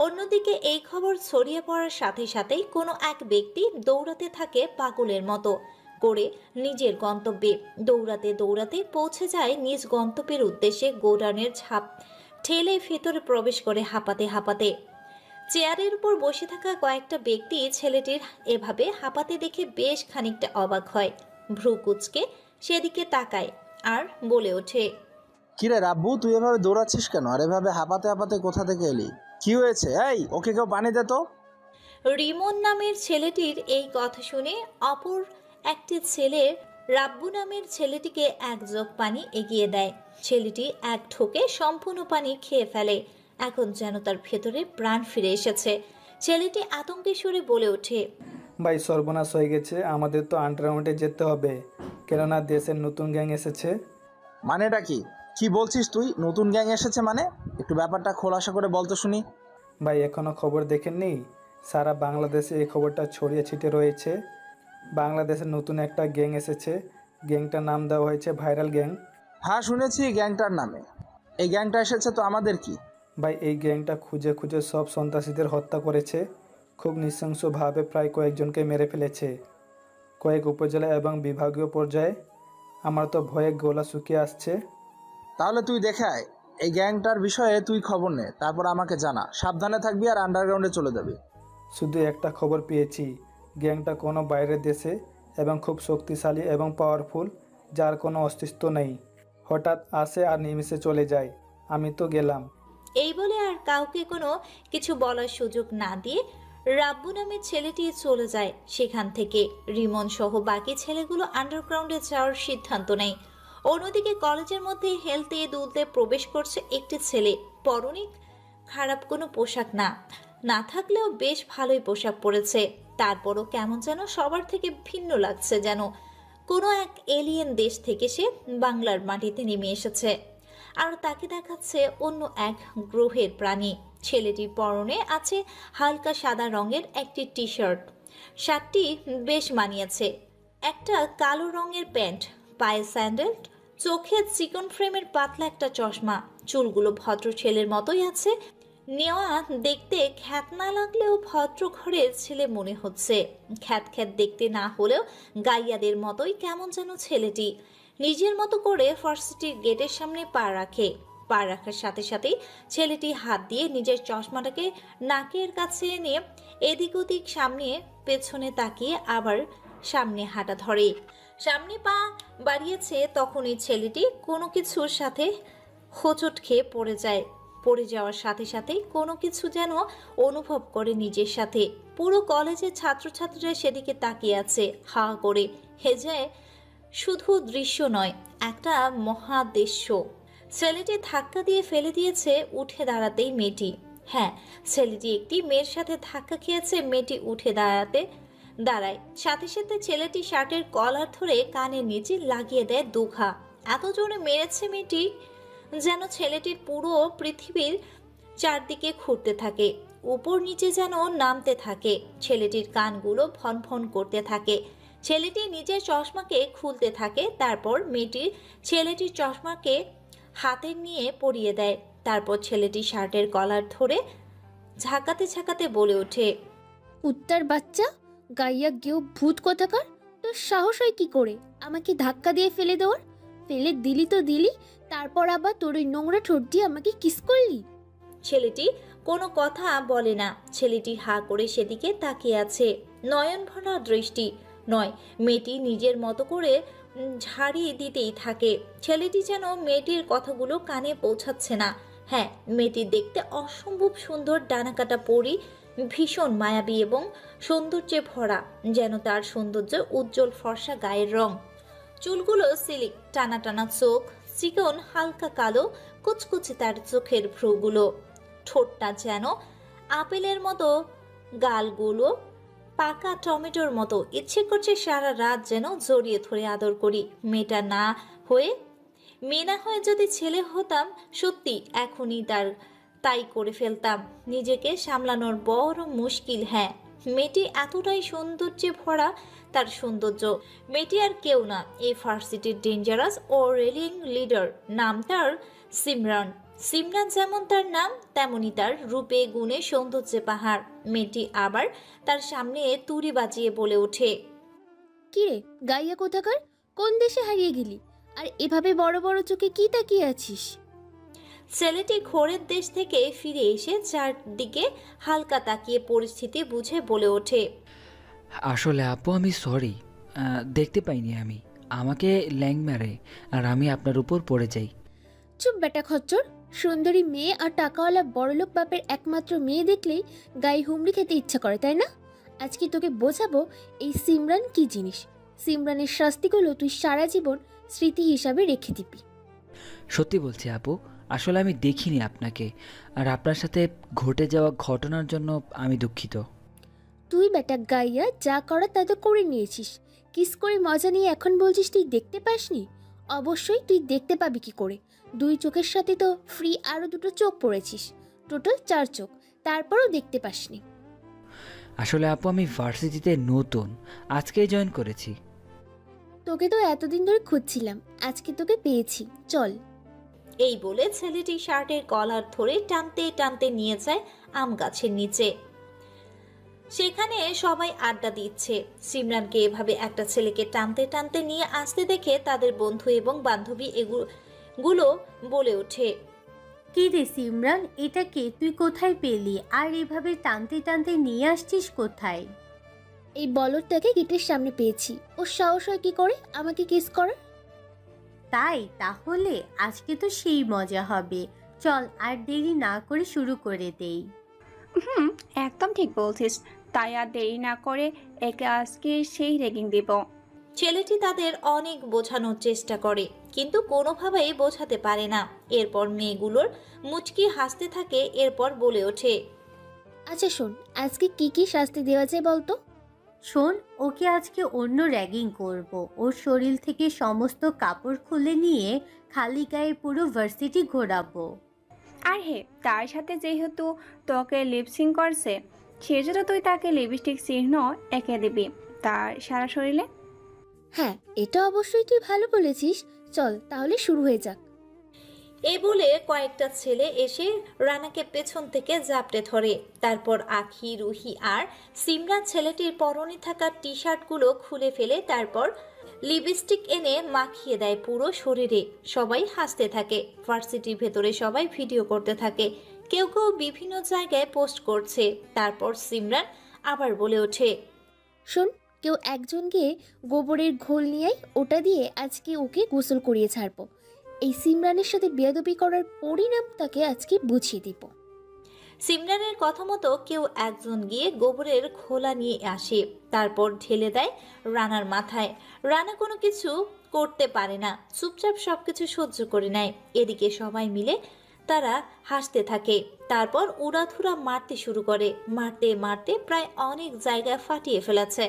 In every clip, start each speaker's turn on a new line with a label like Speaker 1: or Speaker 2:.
Speaker 1: অন্যদিকে এই খবর ছড়িয়ে পড়ার সাথে সাথেই কোনো এক ব্যক্তি দৌড়াতে থাকে পাগলের মতো করে নিজের গন্তব্যে। দৌড়াতে দৌড়াতে পৌঁছে যায় নিজ গন্তব্যের উদ্দেশ্যে। গোডাউনের ঝাঁপ ঠেলে ভেতরে প্রবেশ করে হাঁপাতে হাঁপাতে। চেয়ারের উপর বসে থাকা কয়েকটা ব্যক্তি ছেলেটির এভাবে হাঁপাতে দেখে বেশ খানিকটা অবাক হয়। ভ্রু কুঁচকে সেদিকে তাকায় আর বলে ওঠে,
Speaker 2: কিরে রাব্বু, তুই এভাবে দৌড়াচ্ছিস কেন? আর এভাবে হাঁপাতে হাঁপাতে কোথা থেকে এলি? কি হয়েছে? এই, ওকে কেউ পানি দে তো।
Speaker 1: রিমন নামের ছেলেটির এই কথা শুনে অপর একটি ছেলের রাব্বু নামের ছেলেটিকে এক জগ পানি এগিয়ে দেয়। ছেলেটি এক ঢোকে সম্পূর্ণ পানি খেয়ে ফেলে। এখন যেন তার ভেতরে প্রাণ ফিরে এসেছে। ছেলেটি আতঙ্কের সুরে বলে ওঠে,
Speaker 3: ভাই সর্বনাশ হয়ে গেছে, আমাদের তো আন্ডারগ্রাউন্ডে যেতে হবে, কেননা দেশের নতুন গ্যাং এসেছে।
Speaker 2: মানেটা কি? কি বলছিস তুই? নতুন গ্যাং এসেছে মানে? একটু ব্যাপারটা খোলাসা করে বল তো শুনি।
Speaker 3: ভাই এখনও খবর দেখেননি? সারা বাংলাদেশে এই খবরটা ছড়িয়ে ছিটে রয়েছে। বাংলাদেশের নতুন একটা গ্যাং এসেছে, গ্যাংটার নাম দেওয়া হয়েছে ভাইরাল গ্যাং।
Speaker 2: হ্যাঁ, শুনেছি গ্যাংটার নামে। এই গ্যাংটা এসেছে তো আমাদের কি?
Speaker 3: ভাই এই গ্যাংটা খুঁজে খুঁজে সব সন্ত্রাসীদের হত্যা করেছে, খুব নৃশংসভাবে প্রায় কয়েকজনকে মেরে ফেলেছে, কয়েক উপজেলা এবং বিভাগীয় পর্যায়ে। আমার তো ভয়ে গলা শুকিয়ে আসছে।
Speaker 2: তাহলে তুই দেখে আয়, এই গ্যাংটার বিষয়ে তুই খবর নে, তারপর আমাকে জানা। সাবধানে থাকবি আর আন্ডারগ্রাউন্ডে চলে যাবি।
Speaker 3: শুধু একটা খবর পেয়েছি, গ্যাংটা কোনো বাইরের দেশে এবং খুব শক্তিশালী এবং পাওয়ারফুল, যার কোনো অস্তিত্ব নেই। হঠাৎ আসে আর নিমিষে চলে যায়। আমি তো গেলাম।
Speaker 1: এই বলে আর কাউকে কোনো কিছু বলার সুযোগ না দিয়ে রাব্বু নামের ছেলেটি চলে যায় সেখান থেকে। রিমন সহ বাকি ছেলেগুলো আন্ডারগ্রাউন্ডে যাওয়ার সিদ্ধান্ত নেয়। অন্যদিকে কলেজের মধ্যে হেলতে দুলতে প্রবেশ করছে একটি ছেলে। পরনে খারাপ কোনো পোশাক না না থাকলেও বেশ ভালোই পোশাক পরেছে। তারপরও কেমন যেন সবার থেকে ভিন্ন লাগছে, যেন কোনো এক এলিয়েন দেশ থেকে সে বাংলার মাটিতে নেমে এসেছে। আর তাকে দেখাচ্ছে অন্য এক গ্রহের প্রাণী। ছেলেটির পরনে আছে হালকা সাদা রঙের একটি টি শার্ট। শার্টটি বেশ মানিয়েছে। একটা কালো রঙের প্যান্ট, পায়ে স্যান্ডেল, চোখে চিকন ফ্রেমের পাতলা একটা চশমা। চুলগুলো ভদ্র ছেলের মতোই আছে। নেওয়া দেখতে খ্যাত না লাগলেও ভদ্র ঘরের ছেলে মনে হচ্ছে। খ্যাত খ্যাত দেখতে না হলেও গাইয়াদের মতোই কেমন যেন ছেলেটি। নিজের মতো করে ভার্সিটির গেটের সামনে পা রাখে। পা রাখার সাথে সাথেই ছেলেটি হাত দিয়ে নিজের চশমাটাকে নাকের কাছে এনে এদিক ওদিক সামনে পেছনে তাকিয়ে আবার সামনে হাঁটা ধরে। সামনে পা বাড়িয়েছে তখনই ছেলেটি কোনো কিছুর সাথে হোঁচট খেয়ে পড়ে যায়। পড়ে যাওয়ার সাথে সাথেই কোনো কিছু যেন অনুভব করে নিজের সাথে। পুরো কলেজের ছাত্রছাত্রীরা সেদিকে তাকিয়ে আছে হা করে। হেজায় শুধু দৃশ্য নয়, একটা মহাদৃশ্য। ছেলেটি ধাক্কা দিয়ে ফেলে দিয়েছে উঠে দাঁড়াতেই মেয়েটি। হ্যাঁ, ছেলেটি একটি মেয়ের সাথে ধাক্কা খেয়েছে। মেয়েটি উঠে দাঁড়ায় সাথে সাথে ছেলেটি শার্টের কলার ধরে কানের নিচে লাগিয়ে দেয় দুঘা। এত জোরে মেরেছে মেয়েটি যেন ছেলেটির পুরো পৃথিবীর চারদিকে ঘুরতে থাকে, উপর নিচে যেন নামতে থাকে। ছেলেটির কানগুলো ভন ভন করতে থাকে। ছেলেটি নিজের চশমাকে খুলতে থাকে। তারপর মেয়েটির ছেলেটির চশমাকে হাতে নিয়ে পরিয়ে দেয়। তারপর ছেলেটি শার্টের কলার ধরে ঝাঁকাতে ঝাঁকাতে বলে ওঠে,
Speaker 4: কুত্তার বাচ্চা, গাইয়া গেও ভূত কোথাকার! তোর সাহস হয় কি করে আমাকে ধাক্কা দিয়ে ফেলে দেওয়ার? ফেলে দিলি তো দিলি, তারপর আবার তোর ওই নোংরা ঠোঁট দিয়ে আমাকে কিস করলি।
Speaker 1: ছেলেটি কোনো কথা বলে না। ছেলেটি হা করে সেদিকে তাকিয়ে আছে, নয়ন ভরা দৃষ্টি। নয়, মেয়েটি নিজের মতো করে ঝাড়িয়ে দিতেই থাকে। ছেলেটি যেন মেয়েটির কথাগুলো কানে পৌঁছাচ্ছে না। হ্যাঁ, মেয়েটি দেখতে অসম্ভব সুন্দর, ডানাকাটা পরি, ভীষণ মায়াবী এবং সৌন্দর্যে ভরা। যেন তার সৌন্দর্য উজ্জ্বল ফর্সা গায়ের রং, চুলগুলো সিলিক, টানা টানা চোখ, চিকন হালকা কালো কুচকুচে তার চোখের ভ্রুগুলো, ঠোঁটটা যেন আপেলের মতো, গালগুলো পাকা টমেটোর মতো। ইচ্ছে করছে সারা রাত যেন জড়িয়ে ধরে আদর করি। মেয়ে না হয়ে যদি ছেলে হতাম, সত্যি এখনই তাই করে ফেলতাম। নিজেকে সামলানোর বড় মুশকিল। হ্যাঁ, মেয়েটি এতটাই সৌন্দর্যে ভরা। তার সৌন্দর্য। মেয়েটি আর কেউ না, এই ভার্সিটির ডেঞ্জারাস ও রেলিং লিডার। নাম তার সিমরান। সিমরান যেমন তার নাম, তেমনি তার রূপে গুণে সৌন্দর্যে পাহাড়। মেয়েটি আবার তার সামনে তুড়ি বাজিয়ে বলে ওঠে,
Speaker 4: কিরে গাইয়া কোথাকার, কোন দেশে হারিয়ে গেলি? আর এভাবে বড় বড় চোখে কি তাকিয়ে আছিস?
Speaker 1: ছেলেটি ঘোরের দেশ থেকে ফিরে এসে চারদিকে হালকা তাকিয়ে পরিস্থিতি বুঝে বলে ওঠে,
Speaker 5: আসলে আপু আমি সরি, দেখতে পাইনি আমি। আমাকে ল্যাং মারে আর আমি আপনার উপর পড়ে যাই।
Speaker 4: চুপ বেটা খচ্চর। সুন্দরী মেয়ে আর টাকাওয়ালা বড়লোক বাপের একমাত্র মেয়ে দেখলেই গায়ে হুমড়ি খেতে ইচ্ছা করে, তাই না? আজকে তোকে বোঝাবো এই সিমরান কি জিনিস। সিমরানের শাস্তিগুলো তুই সারা জীবন স্মৃতি হিসাবে রেখে দিবি।
Speaker 5: সত্যি বলছি আপু, আসলে আমি দেখিনি আপনাকে, আর আপনার সাথে ঘটে যাওয়া ঘটনার জন্য আমি দুঃখিত।
Speaker 4: তুই বেটা গাইয়া যা করার তা তো করে নিয়েছিস। কিস করে মজা নিয়ে এখন বলছিস তুই দেখতে পাসনি? অবশ্যই তুই দেখতে পাবি কি করে? দুই চোখের সাথে তো ফ্রি আরও দুটো চোখ পড়েছিস, টোটাল 4 চোখ, তারপরও দেখতে পাসনি।
Speaker 5: আসলে আপু আমি ভার্সিটিতে নতুন, আজকেই জয়েন করেছি।
Speaker 4: তোকে তো এতদিন ধরে খুঁজছিলাম, আজকে তোকে পেয়েছি, চল।
Speaker 1: এই বলে ছেলেটি শার্টের কলার ধরে টানতে টানতে নিয়ে যায় আম গাছের নিচে। সেখানে সবাই আড্ডা দিচ্ছে। সিমরানকে এভাবে একটা ছেলেকে টানতে টানতে নিয়ে আসতে দেখে তাদের বন্ধু এবং বান্ধবী এগুলো বলে ওঠে,
Speaker 6: কি রে সিমরান, এটা কে? তুই কোথায় পেলি? আর এভাবে টানতে টানতে নিয়ে আসছিস কোথায়?
Speaker 4: এই বলদটাকে গেটের সামনে পেয়েছি, ওর সাহস হয় কি করে আমাকে কিস করার?
Speaker 6: তাই তাহলে আজকে তো সেই মজা হবে। চল আর দেরি না করে শুরু করে দেই।
Speaker 7: হুম, একদম ঠিক বলছিস। তাই আর দেরি না করে একে আজকে সেই রেগিং দেব।
Speaker 1: ছেলেটি তাদের অনেক বোঝানোর চেষ্টা করে, কিন্তু কোনোভাবেই বোঝাতে পারে না। এরপর মেয়েগুলোর মুচকি হাসতে থাকে। এরপর বলে ওঠে,
Speaker 4: আচ্ছা শোন, আজকে কি কি শাস্তি দেওয়া যায় বলতো?
Speaker 6: শোন, ওকে আজকে অন্য র্যাগিং করব। ওর শরীর থেকে সমস্ত কাপড় খুলে নিয়ে খালি গায়ে পুরো ভার্সিটি ঘোরাবো।
Speaker 7: আর হে, তার সাথে যেহেতু তোকে লিপসিং করছে, সেজন্য তুই তাকে লিপস্টিক চিহ্ন এঁকে দিবি তার সারা শরীরে।
Speaker 4: হ্যাঁ, এটা অবশ্যই তুই ভালো বলেছিস। চল তাহলে শুরু হয়ে যাক।
Speaker 1: এই বলে কয়েকটা ছেলে এসে রানাকে পেছন থেকে জাপটে ধরে। তারপর আখি, রুহি আর সিমরান ছেলেটির পরনে থাকা টি শার্টগুলো খুলে ফেলে, তারপর লিপস্টিক এনে মাখিয়ে দেয় পুরো শরীরে। সবাই হাসতে থাকে। ভার্সিটির ভেতরে সবাই ভিডিও করতে থাকে, কেউ কেউ বিভিন্ন জায়গায় পোস্ট করছে। তারপর সিমরান আবার বলে ওঠে,
Speaker 4: শোন, কেউ একজনকে গোবরের ঘোল নিয়ে ওটা দিয়ে আজকে ওকে গোসল করিয়ে ছাড়বো। এই সিমরানের সাথে বেয়াদবি করার পরিণাম তাকে আজকে বুঝিয়ে দিব।
Speaker 1: সিমরানের কথা মতো কেউ একজন গিয়ে গোবরের খোলা নিয়ে আসে, তারপর ঢেলে দেয় রানার মাথায়। রানা কোনো কিছু করতে পারে না, চুপচাপ সবকিছু সহ্য করে নেয়। এদিকে সবাই মিলে তারা হাসতে থাকে। তারপর উড়াধুরা মারতে শুরু করে। মারতে মারতে প্রায় অনেক জায়গায় ফাটিয়ে ফেলেছে।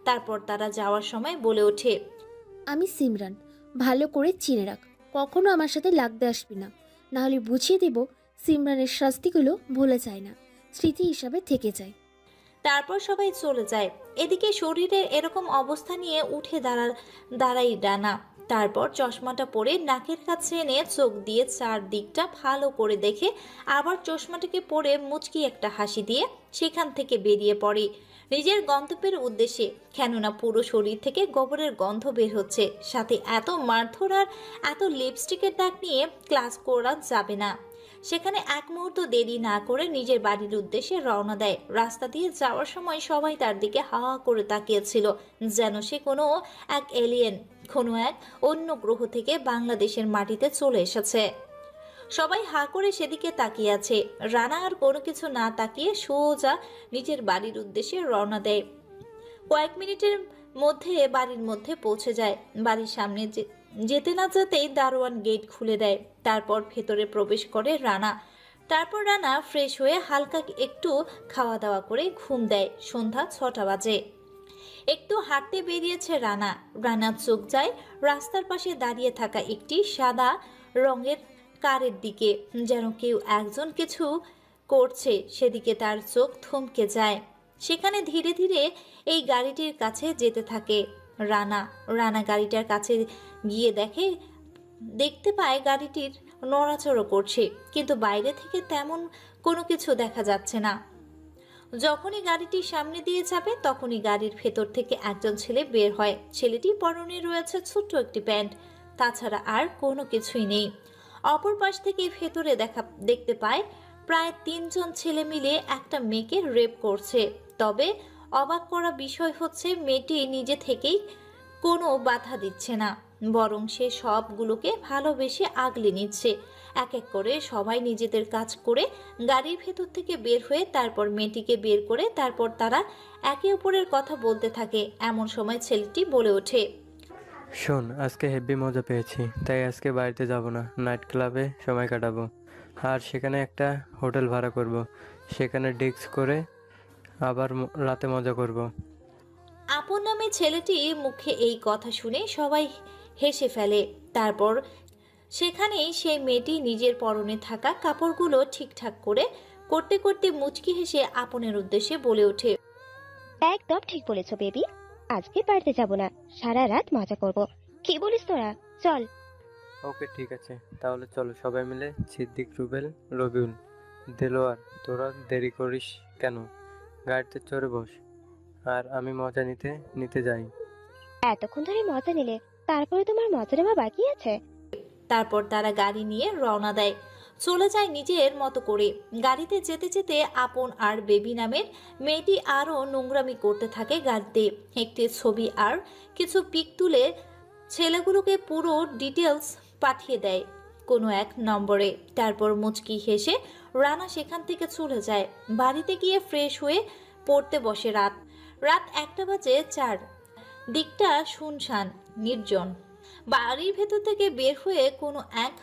Speaker 1: তারপর তারা যাওয়ার সময় বলে ওঠে,
Speaker 4: আমি সিমরান, ভালো করে চিনে রাখ, কখনো আমার সাথে লাগতে আসবি না, নাহলে বুঝিয়ে দেব সিমরানের শাস্তিগুলো ভুলে যায় না, স্মৃতি হিসাবে থেকে যায়।
Speaker 1: তারপর সবাই চলে যায়। এদিকে শরীরের এরকম অবস্থা নিয়ে উঠে দাঁড়াই ডানা। তারপর চশমাটা পরে নাকের কাছে এনে চোখ দিয়ে চারদিকটা ভালো করে দেখে আবার চশমাটাকে পরে মুচকি একটা হাসি দিয়ে সেখান থেকে বেরিয়ে পড়ে নিজের গন্তব্যের উদ্দেশ্যে। কেননা পুরো শরীর থেকে গোবরের গন্ধ বের হচ্ছে, সাথে এত মারধর আর এত লিপস্টিকের দাগ নিয়ে ক্লাস করা যাবে না। সেখানে এক মুহূর্ত দেরি না করে নিজের বাড়ির উদ্দেশ্যে রওনা দেয়। রাস্তা দিয়ে যাওয়ার সময় সবাই তার দিকে হা হা করে তাকিয়েছিল, যেন সে কোনো এক এলিয়েন, কোনো এক অন্য গ্রহ থেকে বাংলাদেশের মাটিতে চলে এসেছে। সবাই হা করে সেদিকে তাকিয়ে আছে। রানা আর কোনো কিছু না তাকিয়ে সোজা নিজের বাড়ির উদ্দেশ্যে রওনা দেয়। কয়েক মিনিটের মধ্যে বাড়ির মধ্যে পৌঁছে যায়। বাড়ির সামনে যেতে না যেতেই দারোয়ান গেট খুলে দেয়। তারপর ভেতরে প্রবেশ করে রানা। তারপর রানা ফ্রেশ হয়ে হালকা একটু খাওয়া দাওয়া করে ঘুম দেয়। সন্ধ্যা 6টা বাজে। একটু হাঁটতে বেরিয়েছে রানা। রানার চোখ যায় রাস্তার পাশে দাঁড়িয়ে থাকা একটি সাদা রঙের কারের দিকে, যেন কেউ একজন কিছু করছে। সেদিকে তার চোখ থমকে যায়। সেখানে ধীরে ধীরে এই গাড়িটির কাছে যেতে থাকে রানা। গাড়িটার কাছে গিয়ে দেখতে পায় গাড়িটির নড়াচড়া করছে, কিন্তু বাইরে থেকে তেমন কোনো কিছু দেখা যাচ্ছে না। যখনই গাড়িটি সামনে দিয়ে যাবে তখনই গাড়ির ভেতর থেকে একজন ছেলে বের হয়। ছেলেটি পরনে রয়েছে ছোট্ট একটি প্যান্ট, তাছাড়া আর কোনো কিছুই নেই। অপর পাশ থেকে ভেতরে দেখতে পায় প্রায় 3জন ছেলে মিলে একটা মেয়েকে রেপ করছে। তবে অবাক করা বিষয় হচ্ছে মেয়েটি নিজে থেকেই কোনো বাধা দিচ্ছে না, বরং সে সবগুলোকে ভালোবেসে আগলে নিচ্ছে। এক এক করে সবাই নিজেদের কাজ করে গাড়ির ভেতর থেকে বের হয়ে তারপর মেয়েটিকে বের করে তারপর তারা একে অপরের কথা বলতে থাকে। এমন সময় ছেলেটি বলে ওঠে,
Speaker 8: শোন, আজকে হেভি মজা পেয়েছি, তাই আজকে বাড়িতে যাব না, নাইট ক্লাবে সময় কাটাবো। আর সেখানে একটা হোটেল ভাড়া করব, সেখানে ডিস্ক করে আবার রাতে মজা করব।
Speaker 1: আপন নামে ছেলেটি মুখে এই কথা শুনে সবাই হেসে ফেলে। তারপর সেখানেই সেই মেয়েটি নিজের পরনে থাকা কাপড়গুলো ঠিকঠাক করতে করতে মুচকি হেসে আপনের উদ্দেশ্যে বলে ওঠে,
Speaker 9: একদম ঠিক বলেছো বেবি, আজকে বাড়িতে যাব না, সারা রাত মজা করব। কি বলিস তোরা? চল।
Speaker 8: ওকে ঠিক আছে, তাহলে চলো সবাই মিলে। সিদ্দিক, রুবেল, রবিউল, দেলোয়ার, তোরা দেরি করিস কেন? গাড়িতে চড়ে বস, আর আমি মজা নিতে নিতে যাই।
Speaker 9: এতক্ষণ ধরে মজা নিলে, তারপরে তোমার মজা নেওয়া বাকি আছে।
Speaker 1: তারপর তারা গাড়ি নিয়ে রওনা দেয়, চলে যায় নিজের মতো করে। গাড়িতে যেতে যেতে আপন আর বেবি নামের মেয়েটি আরও নোংরামি করতে থাকে গাড়িতে। একটি ছবি আর কিছু পিক তুলে ছেলেগুলোকে পুরো ডিটেলস পাঠিয়ে দেয় কোনো এক নম্বরে। তারপর মুচকি হেসে রানা সেখান থেকে চলে যায়। বাড়িতে গিয়ে ফ্রেশ হয়ে পড়তে বসে। রাত 1:04। দিকটা শুনশান, নির্জন। বাড়ির ভেতর থেকে বের হয়ে কোনো এক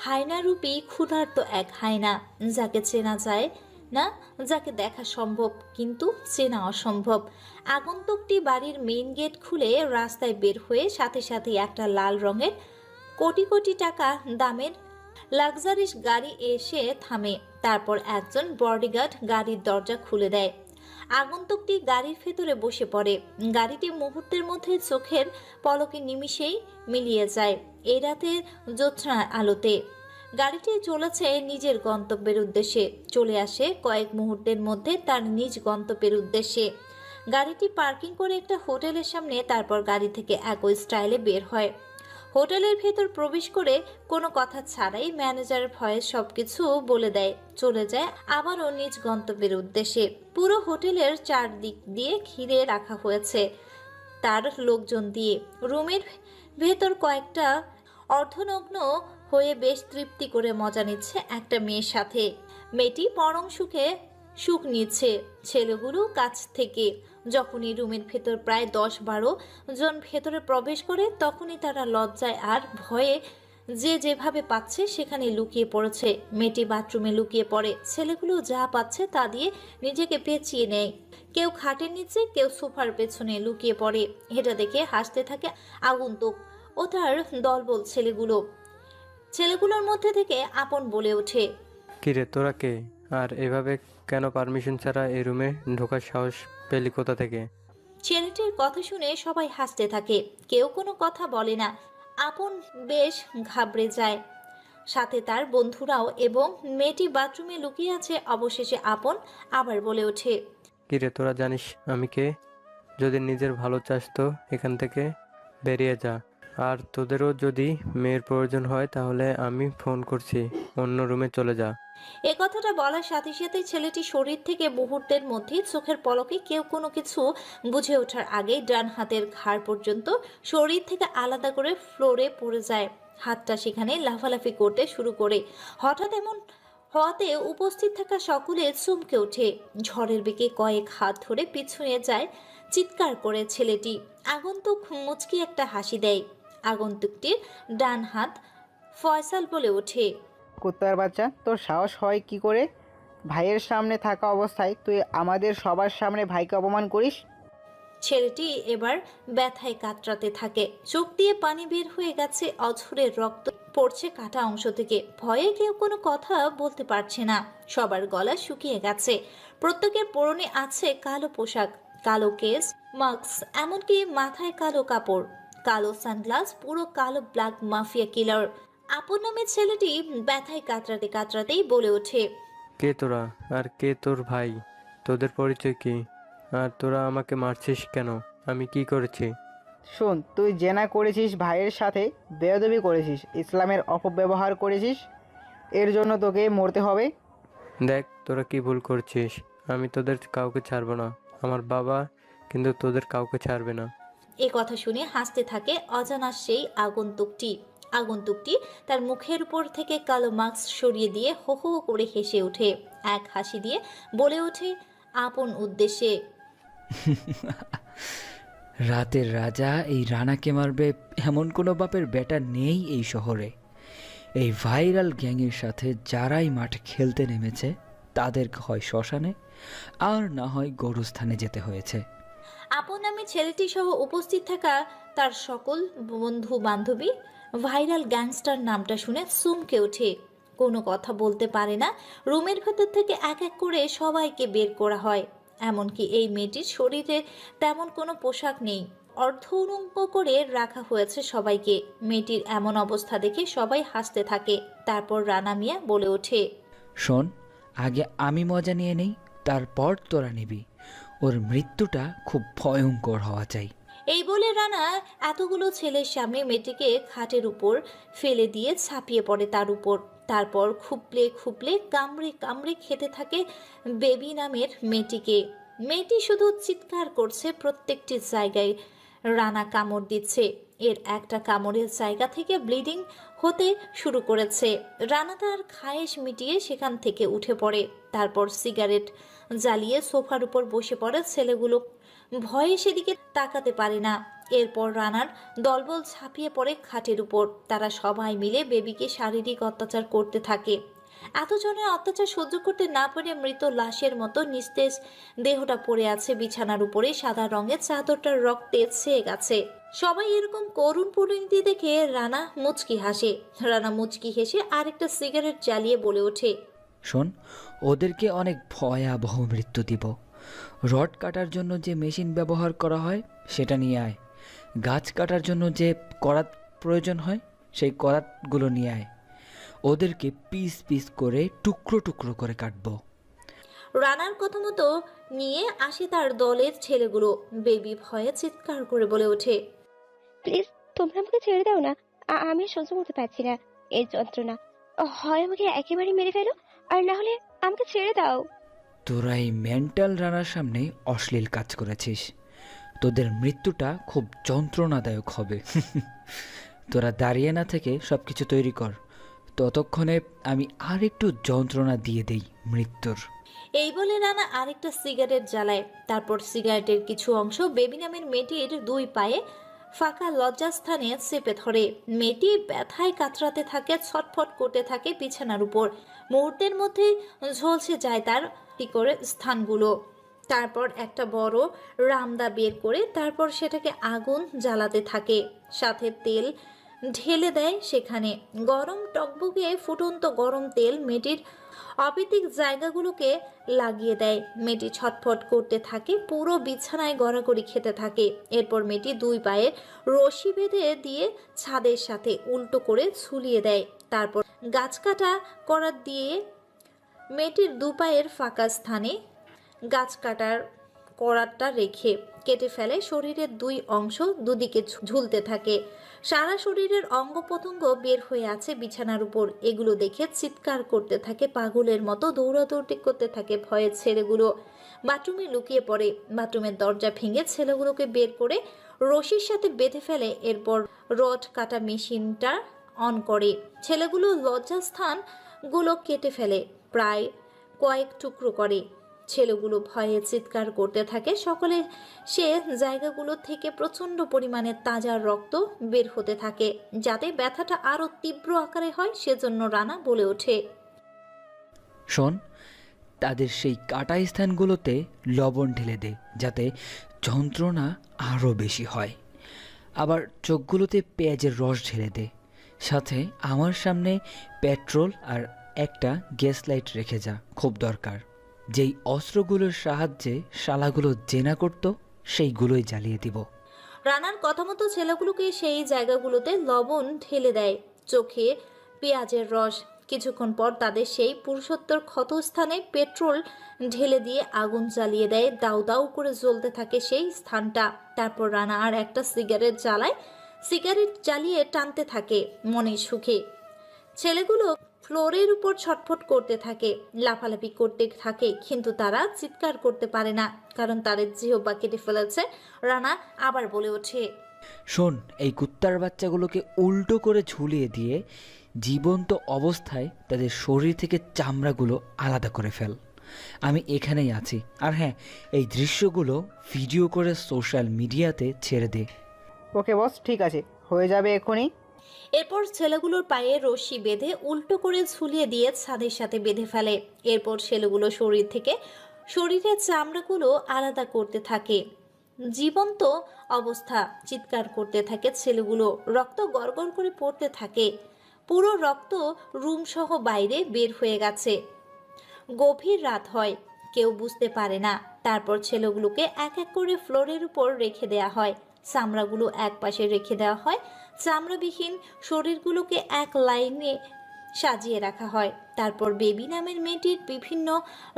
Speaker 1: হায়নারূপী ক্ষুধার্ত এক হায়না, যাকে চেনা যায় না, যাকে দেখা সম্ভব কিন্তু চেনা অসম্ভব। আগন্তুকটি বাড়ির মেইন গেট খুলে রাস্তায় বের হয়ে সাথে সাথে একটা লাল রঙের কোটি কোটি টাকা দামের লাক্সারিস গাড়ি এসে থামে। তারপর একজন বডিগার্ড গাড়ির দরজা খুলে দেয়। আগন্তুকটি গাড়ির ভেতরে বসে পড়ে। গাড়িটি মুহূর্তের মধ্যে চোখের পলকে নিমিষেই মিলিয়ে যায় এই রাতের জ্যোৎস্নার আলোতে। গাড়িটি চলেছে নিজের গন্তব্যের উদ্দেশ্যে, চলে আসে কয়েক মুহূর্তের মধ্যে তার নিজ গন্তব্যের উদ্দেশ্যে। গাড়িটি পার্কিং করে একটা হোটেলের সামনে, তারপর গাড়ি থেকে একই স্টাইলে বের হয়। হোটেলের ভেতর প্রবেশ করে কোনো কথা ছাড়াই ম্যানেজার ভয়ে সবকিছু বলে দেয়, চলে যায় আবারও নিজ গন্তব্যের উদ্দেশ্যে। পুরো হোটেলের চারদিক দিয়ে ঘিরে রাখা হয়েছে তার লোকজন দিয়ে। রুমের ভেতর কয়েকটা অর্ধনগ্ন হয়ে বেশ তৃপ্তি করে মজা নিচ্ছে একটা মেয়ের সাথে। মেয়েটি পরম সুখ নিচ্ছে ছেলেগুলো কাছ থেকে। যখনই রুমের ভেতর প্রায় 10-12 জন ভেতরে প্রবেশ করে তখনই তারা লজ্জায় আর ভয়ে যে যেভাবে পাচ্ছে সেখানে লুকিয়ে পড়েছে। মেয়েটি বাথরুমে লুকিয়ে পড়ে। ছেলেগুলো যা পাচ্ছে তা দিয়ে নিজেকে পেঁচিয়ে নেয়। কেউ খাটের নিচে, কেউ সোফার পেছনে লুকিয়ে পড়ে। এটা দেখে হাসতে থাকে আগন্তুক ও তার দলবল ছেলেগুলোর মধ্যে থেকে আপন বলে ওঠে,
Speaker 8: কিরে তোরা কে? আর এভাবে কেন পারমিশন ছাড়া এই রুমে ঢোকার সাহস পেলি কোথা থেকে?
Speaker 1: ছেলেটির কথা শুনে সবাই হাসতে থাকে, কেউ কোনো কথা বলে না। আপন বেশ ঘাবড়ে যায়, সাথে তার বন্ধুরাও। এবং মেয়েটি বাথরুমে লুকিয়ে আছে। অবশেষে আপন আবার বলে ওঠে,
Speaker 8: কিরে তোরা জানিস আমি কে? যদি নিজের ভালো চাস তো এখান থেকে বেরিয়ে যা। আর তোদেরও যদি মেয়ের প্রয়োজন হয় তাহলে আমি ফোন করছি, অন্য রুমে চলে যা।
Speaker 1: এ কথাটা বলার সাথে সাথে ছেলেটি শরীর থেকে মুহূর্তের মধ্যে চোখের পলকে কেউ কোনো কিছু বুঝে ওঠার আগেই ডান হাতের ঘাড় পর্যন্ত শরীর থেকে আলাদা করে ফ্লোরে পড়ে যায়। হাতটা সেখানে লাফালাফি করতে শুরু করে। হঠাৎ এমন হওয়াতে উপস্থিত থাকা সকলে চমকে ওঠে। ঝড়ের বেগে কয়েক হাত ধরে পিছুয়ে যায় চিৎকার করে ছেলেটি। আগন্তুক মুচকি একটা হাসি দেয়। আগন্তুকটির ডান হাত ফয়সাল বলে ওঠে,
Speaker 10: কুত্তার বাচ্চা, তোর সাহস হয় কি করে ভাইয়ের সামনে থাকা অবস্থায় তুই আমাদের সবার সামনে ভাইকে অপমান করিস?
Speaker 1: ছেলেটি এবার ব্যথায় কাতরাতে থাকে। চোখ দিয়ে পানি বের হয়ে গেছে, অঝরে রক্ত পড়ছে কাটা অংশ থেকে। ভয়ে কেউ কোনো কথা বলতে পারছে না, সবার গলা শুকিয়ে গেছে। প্রত্যেকের পরনে আছে কালো পোশাক, কালো কেস, মাস্ক, এমনকি মাথায় কালো কাপড়, কালো সানগ্লাস, পুরো কালো ব্ল্যাক মাফিয়া কিলার। আপন নামের ছেলেটি ব্যথায় কাতরাতে কাতরাতেই বলে ওঠে,
Speaker 8: কে তোরা আর কে তোর ভাই? তোদের পরিচয় কি? আর তোরা আমাকে মারছিস কেন? আমি কি করেছি?
Speaker 10: শোন, তুই জেনা করেছিস, ভাইয়ের সাথে বেয়াদবি করেছিস, ইসলামের অপব্যবহার করেছিস, এর জন্য তোকে মরতে হবে।
Speaker 8: দেখ তোরা কি ভুল করছিস। আমি তোদের কাউকে ছাড়বো না। আমার বাবা কিন্তু তোদের কাউকে ছাড়বে না।
Speaker 1: এ কথা শুনে হাসতে থাকে অজানা সেই আগন্তুকটি তার মুখের উপর থেকে কালো মাস্ক সরিয়ে দিয়ে হো হো করে হেসে ওঠে। এক হাসি দিয়ে বলে ওঠে আপন উদ্দেশ্যে,
Speaker 5: রাতের রাজা এই রানাকে মারবে এমন কোনো বাপের বেটা নেই এই শহরে। এই ভাইরাল গ্যাংয়ের সাথে যারাই মাঠে খেলতে নেমেছে তাদের হয় শ্মশানে আর না হয় গরুস্থানে যেতে হয়েছে।
Speaker 1: আপন নামে ছেলেটি সহ উপস্থিত থাকা তার সকল বন্ধু বান্ধবী ভাইরাল গ্যাংস্টার নামটা শুনে চমকে ওঠে। কোনো কথা বলতে পারে না। রুমের ভেতর থেকে এক এক করে সবাইকে বের করা হয়। এমনকি এই মেয়েটির শরীরে তেমন কোনো পোশাক নেই, অর্ধ উলঙ্গ করে রাখা হয়েছে সবাইকে। মেয়েটির এমন অবস্থা দেখে সবাই হাসতে থাকে। তারপর রানা মিয়া বলে ওঠে,
Speaker 5: শোন, আগে আমি মজা নিয়ে নেই, তারপর তোরা নিবি। ওর মৃত্যুটা খুব ভয়ঙ্কর হওয়া চাই।
Speaker 1: এই বলে রানা এতগুলো ছেলের সামনে মেয়েটিকে খাটের উপর ফেলে দিয়ে ছাপিয়ে পড়ে তার উপর। তারপর খুপলে খুপলে কামড়ে কামড়ে খেতে থাকে বেবি নামের মেয়েটিকে। মেয়েটি শুধু চিৎকার করছে প্রত্যেকটি জায়গায়। রানা কামড় দিচ্ছে। এর একটা কামড়ের জায়গা থেকে ব্লিডিং হতে শুরু করেছে। রানা তার খায়েশ মিটিয়ে সেখান থেকে উঠে পড়ে। তারপর সিগারেট জ্বালিয়ে সোফার উপর বসে পড়ে। ছেলেগুলো ভয়ে সেদিকে তাকাতে পারে না। এরপর রানার দলবল ঝাঁপিয়ে পড়ে খাটের উপর। তারা সবাই মিলে বেবিকে শারীরিক অত্যাচার করতে থাকে। এতজনের অত্যাচার সহ্য করতে না পেরে মৃত লাশের মতো নিস্তেজ দেহটা পড়ে আছে বিছানার উপরে। সাদা রঙের চাদরটার রক্তে ছেয়ে গেছে। সবাই এরকম করুণ পরিণতি দেখে রানা মুচকি হেসে আরেকটা সিগারেট জ্বালিয়ে বলে ওঠে,
Speaker 5: শোন, ওদেরকে অনেক ভয়াবহ মৃত্যু দিব। রড কাটার জন্য যে মেশিন ব্যবহার করা হয় সেটা নিয়ে আয়। গাছ কাটার জন্য যে করাত প্রয়োজন হয় সেই করাতগুলো নিয়ে আয়। ওদেরকে পিস পিস করে টুকরো টুকরো করে কাটবো।
Speaker 1: রানার কথা মতো নিয়ে আসে তার দলের ছেলেগুলো। বেবি ভয়ে চিৎকার করে বলে ওঠে,
Speaker 9: প্লিজ তোমরা আমাকে ছেড়ে দাও না। আমি আর সহ্য করতে পারছি না এই যন্ত্রণা। হয় আমাকে একেবারে মেরে ফেলো, আর না হলে আমাকে ছেড়ে দাও।
Speaker 5: তোরা এই মেন্টাল রানার সামনে অশ্লীল কাজ করেছিস। তোদের মৃত্যুটা খুব যন্ত্রণাদায়ক হবে। তোরা দাঁড়িয়ে না থেকে সব কিছু তৈরি কর, ততক্ষণে আমি আর একটু যন্ত্রণা দিয়ে দেই মৃত্যুর।
Speaker 1: এই বলে রানা আরেকটা সিগারেট জ্বালায়। তারপর সিগারেটের কিছু অংশ বেবি নামের মেয়েটির দুই পায়ে ফাঁকা লজ্জাস্থানে চেপে ধরে। মেয়েটি ব্যথায় কাতরাতে থাকে, ছটফট করতে থাকে বিছানার উপর। মুহূর্তের মধ্যে ঝলসে যায় তার করে স্থানগুলো। তারপর একটা বড় রামদা বের করে তারপর সেটাকে আগুন জ্বালাতে থাকে, সাথে তেল ঢেলে দেয় সেখানে। গরম টকবগে ফুটন্ত গরম তেল মেয়েটির অপিতিক জায়গাগুলোকে লাগিয়ে দেয়। মেয়েটি ছটফট করতে থাকে, পুরো বিছানায় গড়াগড়ি খেতে থাকে। এরপর মেয়েটি দুই পায়ে রশি বেঁধে দিয়ে ছাদের সাথে উল্টো করে ঝুলিয়ে দেয়। তারপর গাছ কাটা করাত দিয়ে মেয়েটির দু পায়ের ফাঁকা স্থানে গাছ কাটার করাতটা রেখে কেটে ফেলে। শরীরের দুই অংশ দুদিকে ঝুলতে থাকে। সারা শরীরের অঙ্গ প্রত্যঙ্গ বের হয়ে আছে বিছানার উপর। এগুলো দেখে চিৎকার করতে থাকে পাগলের মতো, দৌড়াদৌড়ি করতে থাকে ভয়ের ছেলেগুলো। বাথরুমে লুকিয়ে পড়ে। বাথরুমের দরজা ভেঙে ছেলেগুলোকে বের করে রশির সাথে বেঁধে ফেলে। এরপর রড কাটা মেশিনটা অন করে। ছেলেগুলো লজ্জাস্থানগুলো কেটে ফেলে, প্রায় কয়েক টুকরো করে। ছেলেগুলো ভয়ে চিৎকার করতে থাকে। সকলে সে জায়গাগুলো থেকে প্রচণ্ড পরিমাণে তাজা রক্ত বের হতে থাকে। যাতে ব্যথাটা আরও তীব্র আকারে হয় সেজন্য রানা বলে ওঠে,
Speaker 5: শোন, তাদের সেই কাটা স্থানগুলোতে লবণ ঢেলে দে যাতে যন্ত্রণা আরও বেশি হয়। আবার চোখগুলোতে পেঁয়াজের রস ঢেলে দে। সাথে আমার সামনে পেট্রোল আর একটা গ্যাস লাইট রেখে যা, খুব দরকার। যেই অস্ত্রগুলোর সাহায্যে শালাগুলো জেনা করত সেইগুলোই জ্বালিয়ে দিব।
Speaker 1: রানার কথা মতো ছেলেগুলোকে সেই জায়গাগুলোতে লবণ ঢেলে দেয়। চোখে পেঁয়াজের রস। কিছুক্ষণ পর তাদের সেই পুরুষোত্তর ক্ষতস্থানে পেট্রোল ঢেলে দিয়ে আগুন জ্বালিয়ে দেয়। দাউ দাউ করে জ্বলতে থাকে সেই স্থানটা। তারপর রানা আর একটা সিগারেট জ্বালায়। সিগারেট জ্বালিয়ে টানতে থাকে মনের সুখে। ছেলেগুলো ফ্লোরের উপর ছটফট করতে থাকে, লাফালাফি করতে থাকে, কিন্তু তারা চিৎকার করতে পারে না, কারণ তাদের জিহ্বা কেটে ফেলেছে। রানা আবার বলে ওঠে,
Speaker 5: শোন, এই কুত্তার বাচ্চাগুলোকে উল্টো করে ঝুলিয়ে দিয়ে জীবন্ত অবস্থায় তাদের শরীর থেকে চামড়াগুলো আলাদা করে ফেল। আমি এখানেই আছি। আর হ্যাঁ, এই দৃশ্যগুলো ভিডিও করে সোশ্যাল মিডিয়াতে ছেড়ে দে।
Speaker 10: ওকে বস, ঠিক আছে, হয়ে যাবে এখনই।
Speaker 1: এরপর ছেলেগুলোর পায়ে রশি বেঁধে উল্টো করে ঝুলিয়ে দিয়ে ছাদের সাথে বেঁধে ফেলে। এরপর ছেলেগুলো শরীর থেকে শরীরের চামড়াগুলো আলাদা করতে থাকে। জীবন্ত অবস্থা চিৎকার করতে থাকে ছেলেগুলো। রক্ত গড়গড় করে পড়তে থাকে। পুরো রক্ত রুমসহ বাইরে বের হয়ে গেছে। গভীর রাত হয়, কেউ বুঝতে পারে না। তারপর ছেলেগুলোকে এক এক করে ফ্লোরের উপর রেখে দেয়া হয়। চামড়াগুলো এক পাশে রেখে দেওয়া হয়। চামড়াবিহীন শরীরগুলোকে এক লাইনে সাজিয়ে রাখা হয়। তারপর বেবি নামের মেয়েটির বিভিন্ন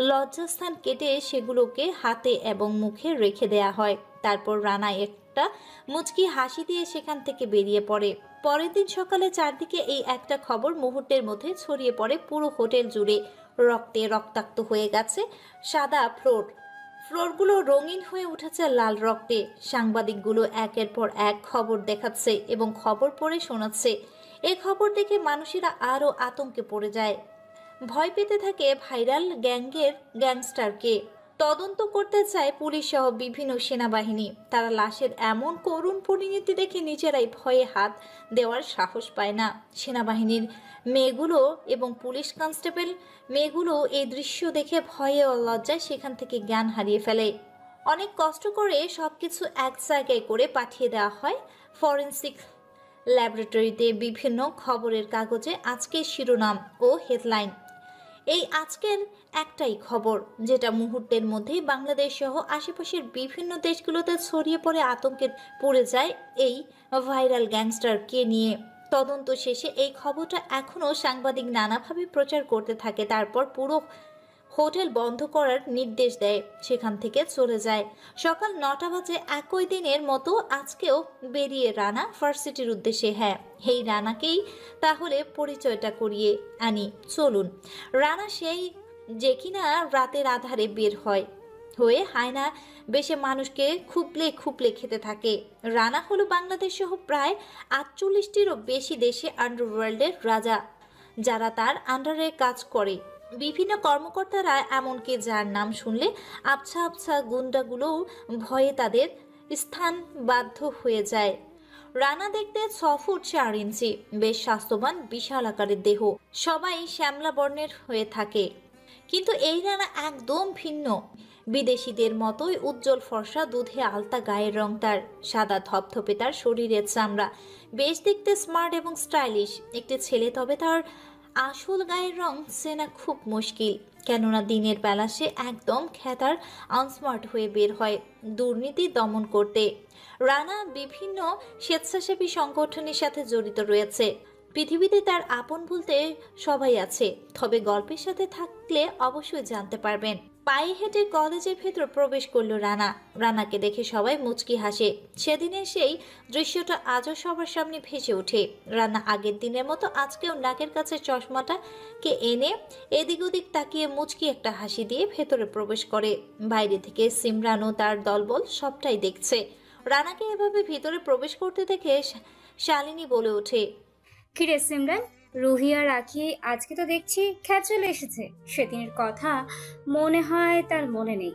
Speaker 1: লজ্জাস্থান কেটে সেগুলোকে হাতে এবং মুখে রেখে দেয়া হয়। তারপর রানা একটা মুচকি হাসি দিয়ে সেখান থেকে বেরিয়ে পড়ে। পরের দিন সকালে চারদিকে এই একটা খবর মুহূর্তের মধ্যে ছড়িয়ে পড়ে পুরো হোটেল জুড়ে। রক্তে রক্তাক্ত হয়ে গেছে সাদা ফ্লোরগুলো রঙিন হয়ে উঠেছে লাল রক্তে। সাংবাদিকগুলো একের পর এক খবর দেখাচ্ছে এবং খবর পড়ে শোনাচ্ছে। এই খবর দেখে মানুষেরা আরও আতঙ্কে পড়ে যায়। ভয় পেতে থাকে ভাইরাল গ্যাংয়ের গ্যাংস্টারকে। তদন্ত করতে চায় পুলিশ সহ বিভিন্ন সেনাবাহিনী। তারা লাশের এমন করুণ পরিণতি দেখে নিজেরাই ভয়ে হাত দেওয়ার সাহস পায় না। সেনাবাহিনীর মেয়েগুলো এবং পুলিশ কনস্টেবল মেয়েগুলো এই দৃশ্য দেখে ভয়ে ও লজ্জায় সেখান থেকে জ্ঞান হারিয়ে ফেলে। অনেক কষ্ট করে সবকিছু এক জায়গায় করে পাঠিয়ে দেওয়া হয় ফরেন্সিক ল্যাবরেটরিতে। বিভিন্ন খবরের কাগজে আজকের শিরোনাম ও হেডলাইন। এই আজকের একটাই খবর, যেটা মুহূর্তের মধ্যেই বাংলাদেশ সহ আশেপাশের বিভিন্ন দেশগুলোতে ছড়িয়ে পড়ে আতঙ্কে পড়ে যায় এই ভাইরাল গ্যাংস্টারকে নিয়ে। তদন্ত শেষে এই খবরটা এখনও সাংবাদিক নানাভাবে প্রচার করতে থাকে। তারপর পুরো হোটেল বন্ধ করার নির্দেশ দেয়, সেখান থেকে চলে যায়। সকাল 9টা বাজে। একই দিনের মতো আজকেও বেরিয়ে রানা ভার্সিটির উদ্দেশ্যে। হ্যাঁ, এই রানাকেই তাহলে পরিচয়টা করিয়ে আনি, চলুন। রানা সেই যে কিনা রাতের আধারে বের হয়ে হায়না বেশে মানুষকে খুবলে খুবলে খেতে থাকে। রানা হলো বাংলাদেশ সহ প্রায় 48টিরও বেশি দেশে আন্ডারওয়ার্ল্ডের রাজা, যারা তার আন্ডারে কাজ করে। বিভিন্ন কর্মকর্তারা, এমনকি যার নাম শুনলে আবছা আবছা গুন্ডাগুলোও ভয়ে তাদের স্থান বাধ্য হয়ে যায়। রানা দেখতে 6 ফুট 4 ইঞ্চি, বেশ স্বাস্থ্যবান, বিশাল আকারের দেহ। সবাই শ্যামলা বর্ণের হয়ে থাকে, কিন্তু এই রানা একদম ভিন্ন। বিদেশিদের মতোই উজ্জ্বল ফর্সা, দুধে আলতা গায়ের রং তার, সাদা ধপধপে তার শরীরের চামড়া, বেশ দেখতে স্মার্ট এবং স্টাইলিশ একটি ছেলে। তবে তার আসল গায়ের রং চেনা খুব মুশকিল, কেননা দিনের বেলা সে একদম খেতার আনস্মার্ট হয়ে বের হয় দুর্নীতি দমন করতে। রানা বিভিন্ন স্বেচ্ছাসেবী সংগঠনের সাথে জড়িত রয়েছে। পৃথিবীতে তার আপন বলতে সবাই আছে, তবে গল্পের সাথে থাকলে অবশ্যই জানতে পারবেন। পায়ে হেঁটে কলেজের ভেতর প্রবেশ করলো রানা। রানাকে দেখে সবাই মুচকি হাসে। সেদিনের সেই দৃশ্যটা আজও সবার সামনে ভেসে ওঠে। রানা আগের দিনের মতো আজকেও নাকের কাছে চশমাটাকে এনে এদিক ওদিক তাকিয়ে মুচকি একটা হাসি দিয়ে ভেতরে প্রবেশ করে। বাইরে থেকে সিমরান ও তার দলবল সবটাই দেখছে। রানাকে এভাবে ভেতরে প্রবেশ করতে দেখে শালিনী বলে ওঠে,
Speaker 11: কিরে সিমরান, রুহি আর রাখি আজকে তো দেখছি খ্যাত চলে এসেছে। সেদিনের কথা মনে হয় তার মনে নেই।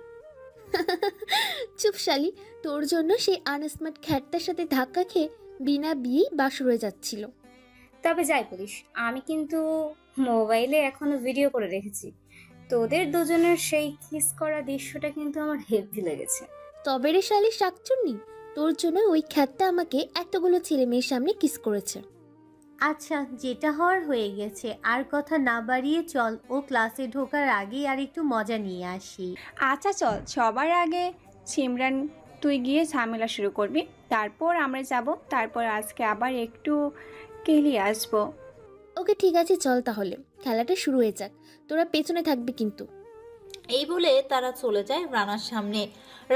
Speaker 4: চুপ শালি, তোর জন্য সেই আনস্মার্ট খ্যাটটার সাথে ধাক্কা খেয়ে বিনা বিয়েই বাসুরে যাচ্ছিল।
Speaker 11: তবে যাই বলিস, আমি কিন্তু মোবাইলে এখনো ভিডিও করে রেখেছি। তোদের দুজনের সেই কিস করা দৃশ্যটা কিন্তু আমার হেভি লেগেছে।
Speaker 4: তবে রে শালি শাকচুন্নি, তোর জন্য ওই খ্যাটটা আমাকে এতগুলো ছেলে মেয়ের সামনে কিস করেছে।
Speaker 6: আচ্ছা, যেটা হওয়ার হয়ে গেছে, আর কথা না বাড়িয়ে চল ও ক্লাসে ঢোকার আগেই আর একটু মজা নিয়ে আসি।
Speaker 7: আচ্ছা চল, সবার আগে সিমরান তুই গিয়ে ঝামেলা শুরু করবি, তারপর আমরা যাব, তারপর আজকে আবার একটু কেলিয়ে আসবো।
Speaker 4: ওকে ঠিক আছে, চল তাহলে খেলাটা শুরু হয়ে যাক। তোরা পেছনে থাকবি কিন্তু।
Speaker 1: এই বলে তারা চলে যায় রানার সামনে।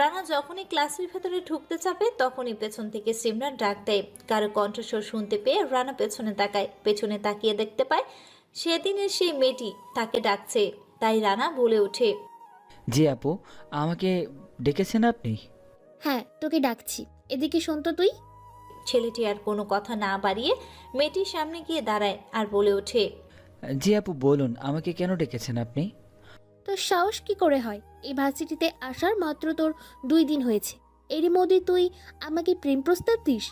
Speaker 1: রানা যখনই ক্লাসের ভেতরে ঢুকতে চাপে তখনই পেছন থেকে সিমরান ডাক দেয়। কারো কণ্ঠস্বর শুনতে পেয়ে রানা পেছনে তাকায়। পেছনে তাকিয়ে দেখতে পায় সেদিনের সেই মেয়েটি তাকে ডাকছে। তাই রানা বলে ওঠে,
Speaker 5: জি আপু, আমাকে ডেকেছেন আপনি?
Speaker 4: হ্যাঁ, তোকে ডাকছি, এদিকে শোন তো তুই।
Speaker 1: ছেলেটি আর কোনো কথা না বাড়িয়ে মেয়েটির সামনে গিয়ে দাঁড়ায় আর বলে ওঠে,
Speaker 5: জি আপু বলুন, আমাকে কেন ডেকেছেন আপনি?
Speaker 4: তোর সাহস কি করে হয়? এই ভার্সিটিতে আসার মাত্র তোর 2 দিন হয়েছে, এরই মধ্যে তুই আমাকে প্রেম প্রস্তাব দিস?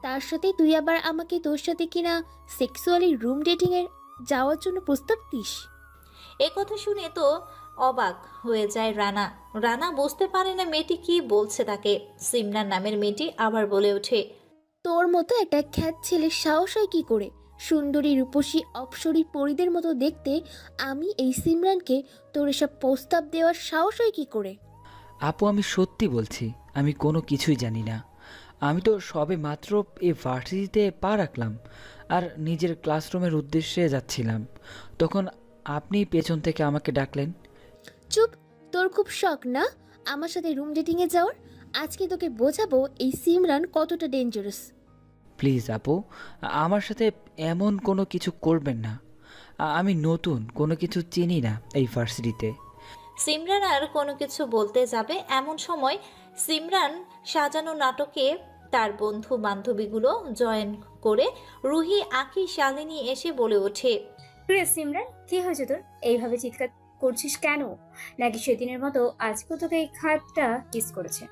Speaker 4: তার সাথে তুই আবার আমাকে তোর সাথে কিনা সেক্সুয়ালি রুম ডেটিংয়ে যাওয়ার জন্য প্রস্তাব দিস?
Speaker 1: এ কথা শুনে তো অবাক হয়ে যায় রানা। রানা বুঝতে পারে না মেয়েটি কি বলছে তাকে। সিমরান নামের মেয়েটি আবার বলে ওঠে,
Speaker 4: তোর মতো একটা খ্যাত ছেলের সাহস হয় কি করে? সুন্দরী রূপসী অপ্সরী পরীদের মতো দেখতে আমি এই সিমরানকে তোর এসব প্রস্তাব দেওয়ার সাহস হয় কি করে?
Speaker 5: আপু আমি সত্যি বলছি, আমি কোনো কিছুই জানি না। আমি তো সবে মাত্র এই ভার্সিটিতে পা রাখলাম আর নিজের ক্লাসরুমের উদ্দেশ্যে যাচ্ছিলাম, তখন আপনি পেছন থেকে আমাকে ডাকলেন।
Speaker 4: চুপ, তোর খুব শখ না আমার সাথে রুম ডেটিংয়ে যাওয়ার? আজকে তোকে বোঝাবো এই সিমরান কতটা ডেঞ্জারাস।
Speaker 5: প্লিজ আপু, আমার সাথে এমন কোনো কিছু করবেন না। আমি নতুন, কোনো কিছু চিনি না এই ভার্সিটিতে।
Speaker 1: সিমরান আর কোনো কিছু বলতে যাবে এমন সময় সিমরান সাজানো নাটকে তার বন্ধু বান্ধবীগুলো জয়েন করে রুহি, আঁখি, শালিনী এসে বলে ওঠে,
Speaker 11: রে সিমরান, কি হয়েছে তোর? এইভাবে চিৎকার করছিস কেন? নাকি সেদিনের মতো আজকেও তোকে এই খাটটা কিস করেছে?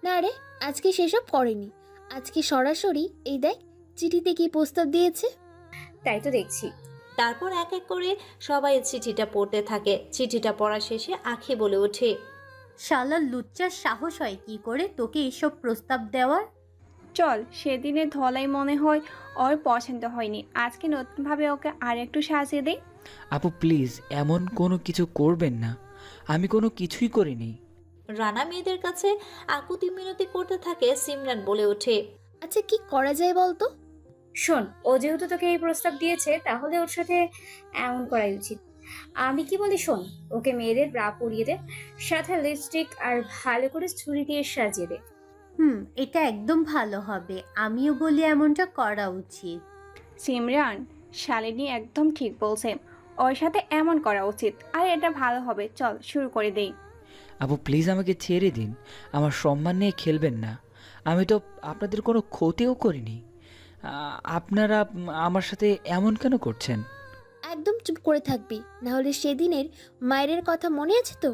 Speaker 4: না রে, আজকে সেসব করেনি। আজকে সরাসরি এই দেখ চিঠিতে কি প্রস্তাব দিয়েছে।
Speaker 11: তাই তো দেখছি।
Speaker 1: তারপর এক এক করে সবাই চিঠিটা পড়তে থাকে। চিঠিটা পড়া শেষে আঁখি বলে ওঠে,
Speaker 6: শালা লুচ্চার সাহস হয় কি করে তোকে এসব প্রস্তাব দেওয়ার?
Speaker 7: চল, সেদিনের ধলাই মনে হয় ওর পছন্দ হয়নি, আজকে নতুনভাবে ওকে আর একটু সাজিয়ে দেই।
Speaker 5: আপু প্লিজ এমন কোনো কিছু করবেন না, আমি কোনো কিছুই করিনি।
Speaker 1: রানা মেয়েদের কাছে আকুতি মিনতি করতে থাকে। সিমরান বলে ওঠে,
Speaker 4: আচ্ছা কি করা যায় বলতো?
Speaker 11: শোন, ও যেহেতু তোকে এই প্রস্তাব দিয়েছে তাহলে ওর সাথে এমন করাই উচিত। আমি কি বলি শোন, ওকে মেয়েদের ব্রা পরিয়ে দে, সাথে লিপস্টিক আর ভালো করে ছুরি দিয়ে সাজিয়ে দে।
Speaker 6: এটা একদম ভালো হবে, আমিও বলি এমনটা করা উচিত।
Speaker 7: সিমরান, শালিনী একদম ঠিক বলছে, ওর সাথে এমন করা উচিত, আর এটা ভালো হবে। চল শুরু করে দেই।
Speaker 5: আপু প্লিজ আমাকে ছেড়ে দিন, আমার সম্মান নিয়ে খেলবেন না। আমি তো আপনাদের কোনো ক্ষতিও করিনি, আপনারা আমার সাথে এমন কেন করছেন?
Speaker 4: একদম চুপ করে থাকবি, না হলে সেদিনের মায়ের কথা মনে আছে তো?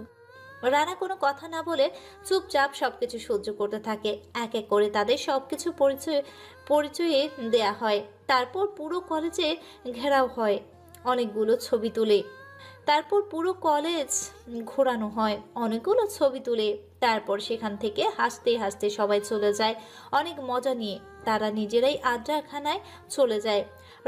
Speaker 1: রানা কোনো কথা না বলে চুপচাপ সবকিছু সহ্য করতে থাকে। এক এক করে তাদের সবকিছু পরিচয়ে দেয়া হয়। তারপর পুরো কলেজে ঘেরাও হয়, অনেকগুলো ছবি তুলে। তারপর পুরো কলেজ ঘোরানো হয় অনেকগুলো ছবি তুলে। তারপর সেখান থেকে হাসতে হাসতে সবাই চলে যায়। অনেক মজা নিয়ে তারা নিজেরাই আড্ডাখানায় চলে যায়।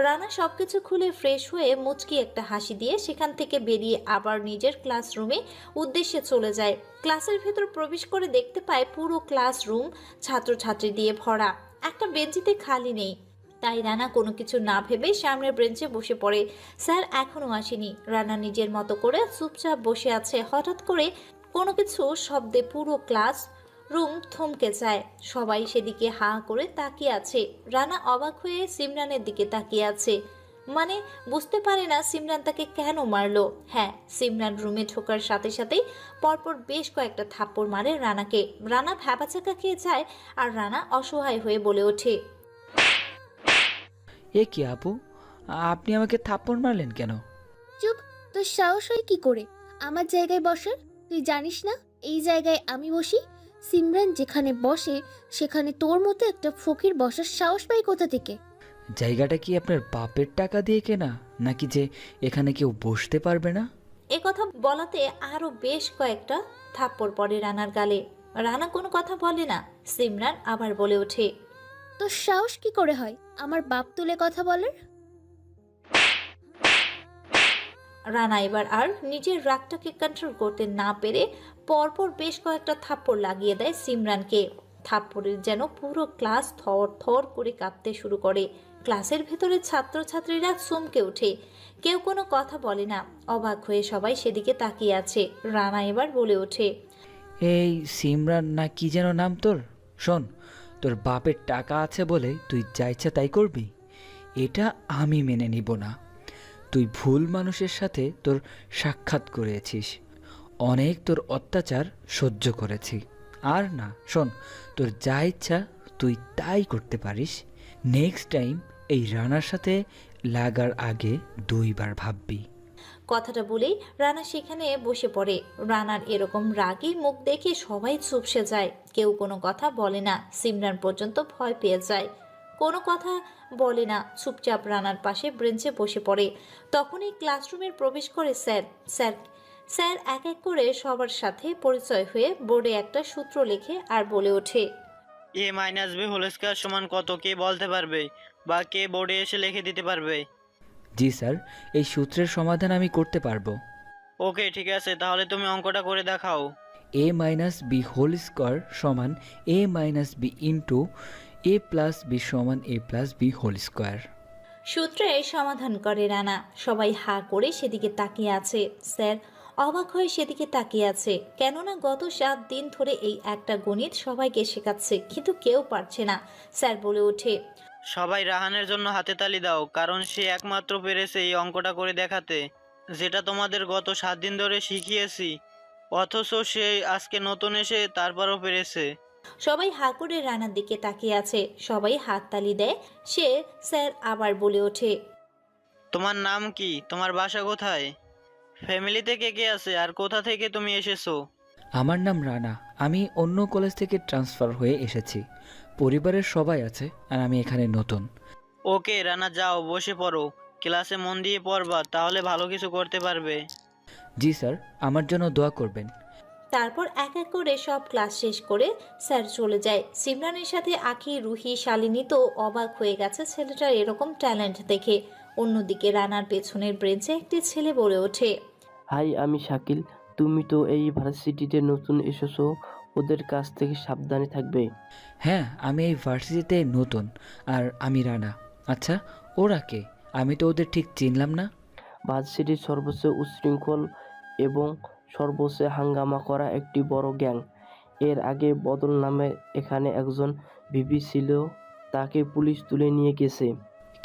Speaker 1: রানা সবকিছু খুলে ফ্রেশ হয়ে মুচকি একটা হাসি দিয়ে সেখান থেকে বেরিয়ে আবার নিজের ক্লাসরুমে উদ্দেশ্যে চলে যায়। ক্লাসের ভেতর প্রবেশ করে দেখতে পায় পুরো ক্লাসরুম ছাত্রছাত্রী দিয়ে ভরা, একটা বেঞ্চিতে খালি নেই। তাই রানা কোনো কিছু না ভেবে সামনের বেঞ্চে বসে পড়ে। স্যার এখনও আসেনি। রানা নিজের মতো করে চুপচাপ বসে আছে। হঠাৎ করে কোনো কিছু শব্দে পুরো ক্লাস রুম থমকে যায়। সবাই সেদিকে হাঁ করে তাকিয়ে আছে। রানা অবাক হয়ে সিমরানের দিকে তাকিয়ে আছে, মানে বুঝতে পারে না সিমরান তাকে কেন মারলো। হ্যাঁ, সিমরান রুমে ঢোকার সাথে সাথেই পরপর বেশ কয়েকটা থাপ্পড় মারে রানাকে। রানা ভ্যাবাচাকা খেয়ে যায় আর রানা অসহায় হয়ে বলে ওঠে,
Speaker 5: এ কি আপু, আপনি আমাকে থাপ্পড় মারলেন কেন?
Speaker 4: চুপ, তোর সাহস হয় কি করে আমার জায়গায় বসার? তুই জানিস না এই জায়গায় আমি বসি? সিমরান যেখানে বসে সেখানে তোর মতো একটা ফকির বসার সাহস পাই কোথা থেকে?
Speaker 5: জায়গাটা কি আপনার বাপের টাকা দিয়ে কেনা, নাকি যে এখানে কেউ বসতে পারবে না?
Speaker 1: এ কথা বলাতে আরো বেশ কয়েকটা থাপ্পড় পড়ে রানার গালে। রানা কোনো কথা বলে না। সিমরান আবার বলে ওঠে,
Speaker 4: তোর সাহস কি করে হয় আমার বাপ তুলে কথা বলার?
Speaker 1: রানা এবার আর নিজের রাগটাকে কন্ট্রোল করতে না পেরে পরপর বেশ কয়েকটা থাপ্পড় লাগিয়ে দেয় সিমরানকে। থাপ্পড়ের যেন পুরো ক্লাস থর থর করে কাঁপতে শুরু করে। ক্লাসের ভেতরে ছাত্রছাত্রীরা চমকে ওঠে, কেউ কোনো কথা বলে না। অবাক হয়ে সবাই সেদিকে তাকিয়ে আছে। রানা এবার বলে ওঠে,
Speaker 5: এই সিমরান না কি যেন নাম তোর? শোন, তোর বাপের টাকা আছে বলে তুই যা ইচ্ছা তাই করবি? এটা আমি মেনে নিব না। তুই ভুল মানুষের সাথে তোর সাক্ষাৎ করেছিস, অনেক তোর অত্যাচার সহ্য করেছি। আর না, শোন, তোর যা ইচ্ছা তুই তাই করতে পারিস। নেক্সট টাইম এই রানার সাথে লাগার আগে 2 বার ভাববি।
Speaker 1: কথাটা বলেই রানা সেখানে বসে পড়ে। রানার এরকম রাগী মুখ দেখে সবাই চুপসে যায়, কেউ কোনো কথা বলে না। সিমরান পর্যন্ত ভয় পেয়ে যায়, কোনো কথা বলে না, চুপচাপ রানার পাশে বেঞ্চে বসে পড়ে। তখনই ক্লাসরুমের প্রবেশ করে স্যার। স্যার এক এক করে সবার সাথে পরিচয় হয়ে বোর্ডে একটা সূত্র লেখে আর বলে ওঠে,
Speaker 12: এ মাইনাস বি হোল স্কয়ার সমান কত কে বলতে পারবে, বা কে বোর্ডে এসে লিখে দিতে পারবে?
Speaker 5: জি স্যার, এই সূত্রের সমাধান আমি করতে পারবো।
Speaker 12: ওকে, ঠিক আছে, তাহলে তুমি অঙ্কটা করে দেখাও।
Speaker 5: a minus B whole square সমান a minus B into a plus B সমান a plus B whole square.
Speaker 1: সূত্রে সমাধান করে রানা। সবাই হা করে সেদিকে তাকিয়ে আছে। স্যার অবাক হয়ে সেদিকে তাকিয়ে আছে, কেননা গত 7 দিন ধরে এই একটা গণিত সবাইকে শেখাচ্ছে, কিন্তু কেউ পারছে না। স্যার বলে ওঠে,
Speaker 12: সবাই রাহানের জন্য হাতে তালি দাও, কারণ সে একমাত্র পেরেছে এই অঙ্কটা করে দেখাতে, যেটা তোমাদের গত 7 দিন ধরে শিখিয়েছি। অথচ সে আজকে নতুন এসে তারপরও পেরেছে।
Speaker 1: সবাই হা করে রানার দিকে তাকিয়ে আছে। সবাই হাততালি দেয়। স্যার আবার বলে ওঠে,
Speaker 12: তোমার নাম কি? তোমার বাসা কোথায়? ফ্যামিলিতে কে কে আছে, আর কোথা থেকে তুমি এসেছো?
Speaker 5: আমার নাম রানা, আমি অন্য কলেজ থেকে ট্রান্সফার হয়ে এসেছি। পরিবারের সবাই আছে আর আমি এখানে নতুন।
Speaker 12: ওকে রানা, যাও বসে পড়ো, ক্লাসে মন দিয়ে পড়বা, তাহলে ভালো কিছু করতে পারবে।
Speaker 5: জি স্যার, আমার জন্য দোয়া করবেন।
Speaker 1: তারপর এক এক করে সব ক্লাস শেষ করে স্যার চলে যায়। সিমরানের সাথে আখি, রুহি, শালিনী তো অবাক হয়ে গেছে ছেলেটার এরকম ট্যালেন্ট দেখে। অন্যদিকে রানার পেছনের বেঞ্চে একটি ছেলে বলে ওঠে,
Speaker 13: হাই, আমি শাকিল। তুমি তো এই ভার্সিটিতে নতুন এসেছো, ওদের কাছ থেকে সাবধানে থাকবে।
Speaker 5: হ্যাঁ, আমি এই ভার্সিটিতে নতুন, আর আমি রানা। আচ্ছা, ওরা কে? আমি তো ওদের ঠিক চিনলাম না।
Speaker 13: ভার্সিটির সর্বশেষ উচ্ছৃঙ্খল এবং সর্বশেষ হাঙ্গামা করা একটি বড় গ্যাং। এর আগে বদল নামে এখানে একজন ভিপি ছিল, তাকে পুলিশ তুলে নিয়ে গেছে।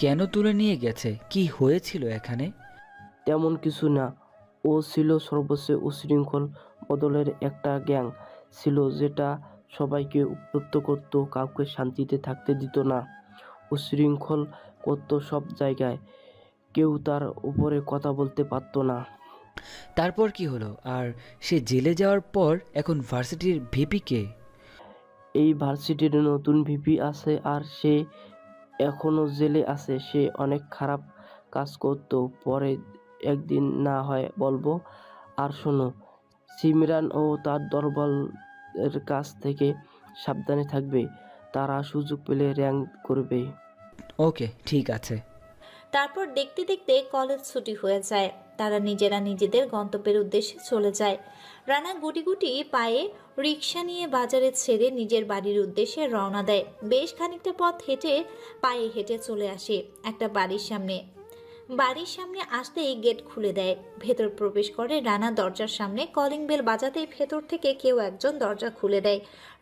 Speaker 5: কেন তুলে নিয়ে গেছে? কি হয়েছিল এখানে?
Speaker 13: তেমন কিছু না, ও ছিল সর্বশেষ উচ্ছৃঙ্খল বদলের একটা গ্যাং ছিল, যেটা সবাইকে উত্ত্যক্ত করত, কাউকে শান্তিতে থাকতে দিত না, উচ্ছৃঙ্খল করতো সব জায়গায়, কেউ তার উপরে কথা বলতে পারতো না।
Speaker 5: তারপর কি হলো? আর সে জেলে যাওয়ার পর এখন ভার্সিটির ভিপি কে?
Speaker 13: এই ভার্সিটির নতুন ভিপি আছে, আর সে এখনো জেলে আছে। সে অনেক খারাপ কাজ করতো, পরে একদিন না হয় বলবো। আর শোনো, সিমরান ও তার দলবলের কাছ থেকে সাবধানে থাকবে, তারা সুযোগ পেলে র্যাঙ্ক করবে।
Speaker 5: ওকে, ঠিক আছে।
Speaker 1: তারপর দেখতে দেখতে কলেজ ছুটি হয়ে যায়। তারা নিজেরা নিজেদের গন্তব্যের উদ্দেশ্যে চলে যায়। রানা গুটি গুটি পায়ে রিক্সা নিয়ে বাজারে ছেড়ে নিজের বাড়ির উদ্দেশ্যে রওনা দেয়। বেশ খানিকটা পথ পায়ে হেঁটে চলে আসে একটা বাড়ির সামনে। বাড়ির সামনে আসতেই গেট খুলে দেয়। ভেতর প্রবেশ করে রানা। দরজার সামনে কলিং বেল বাজাতেই ভেতর থেকে কেউ একজন দরজা খুলে দেয়।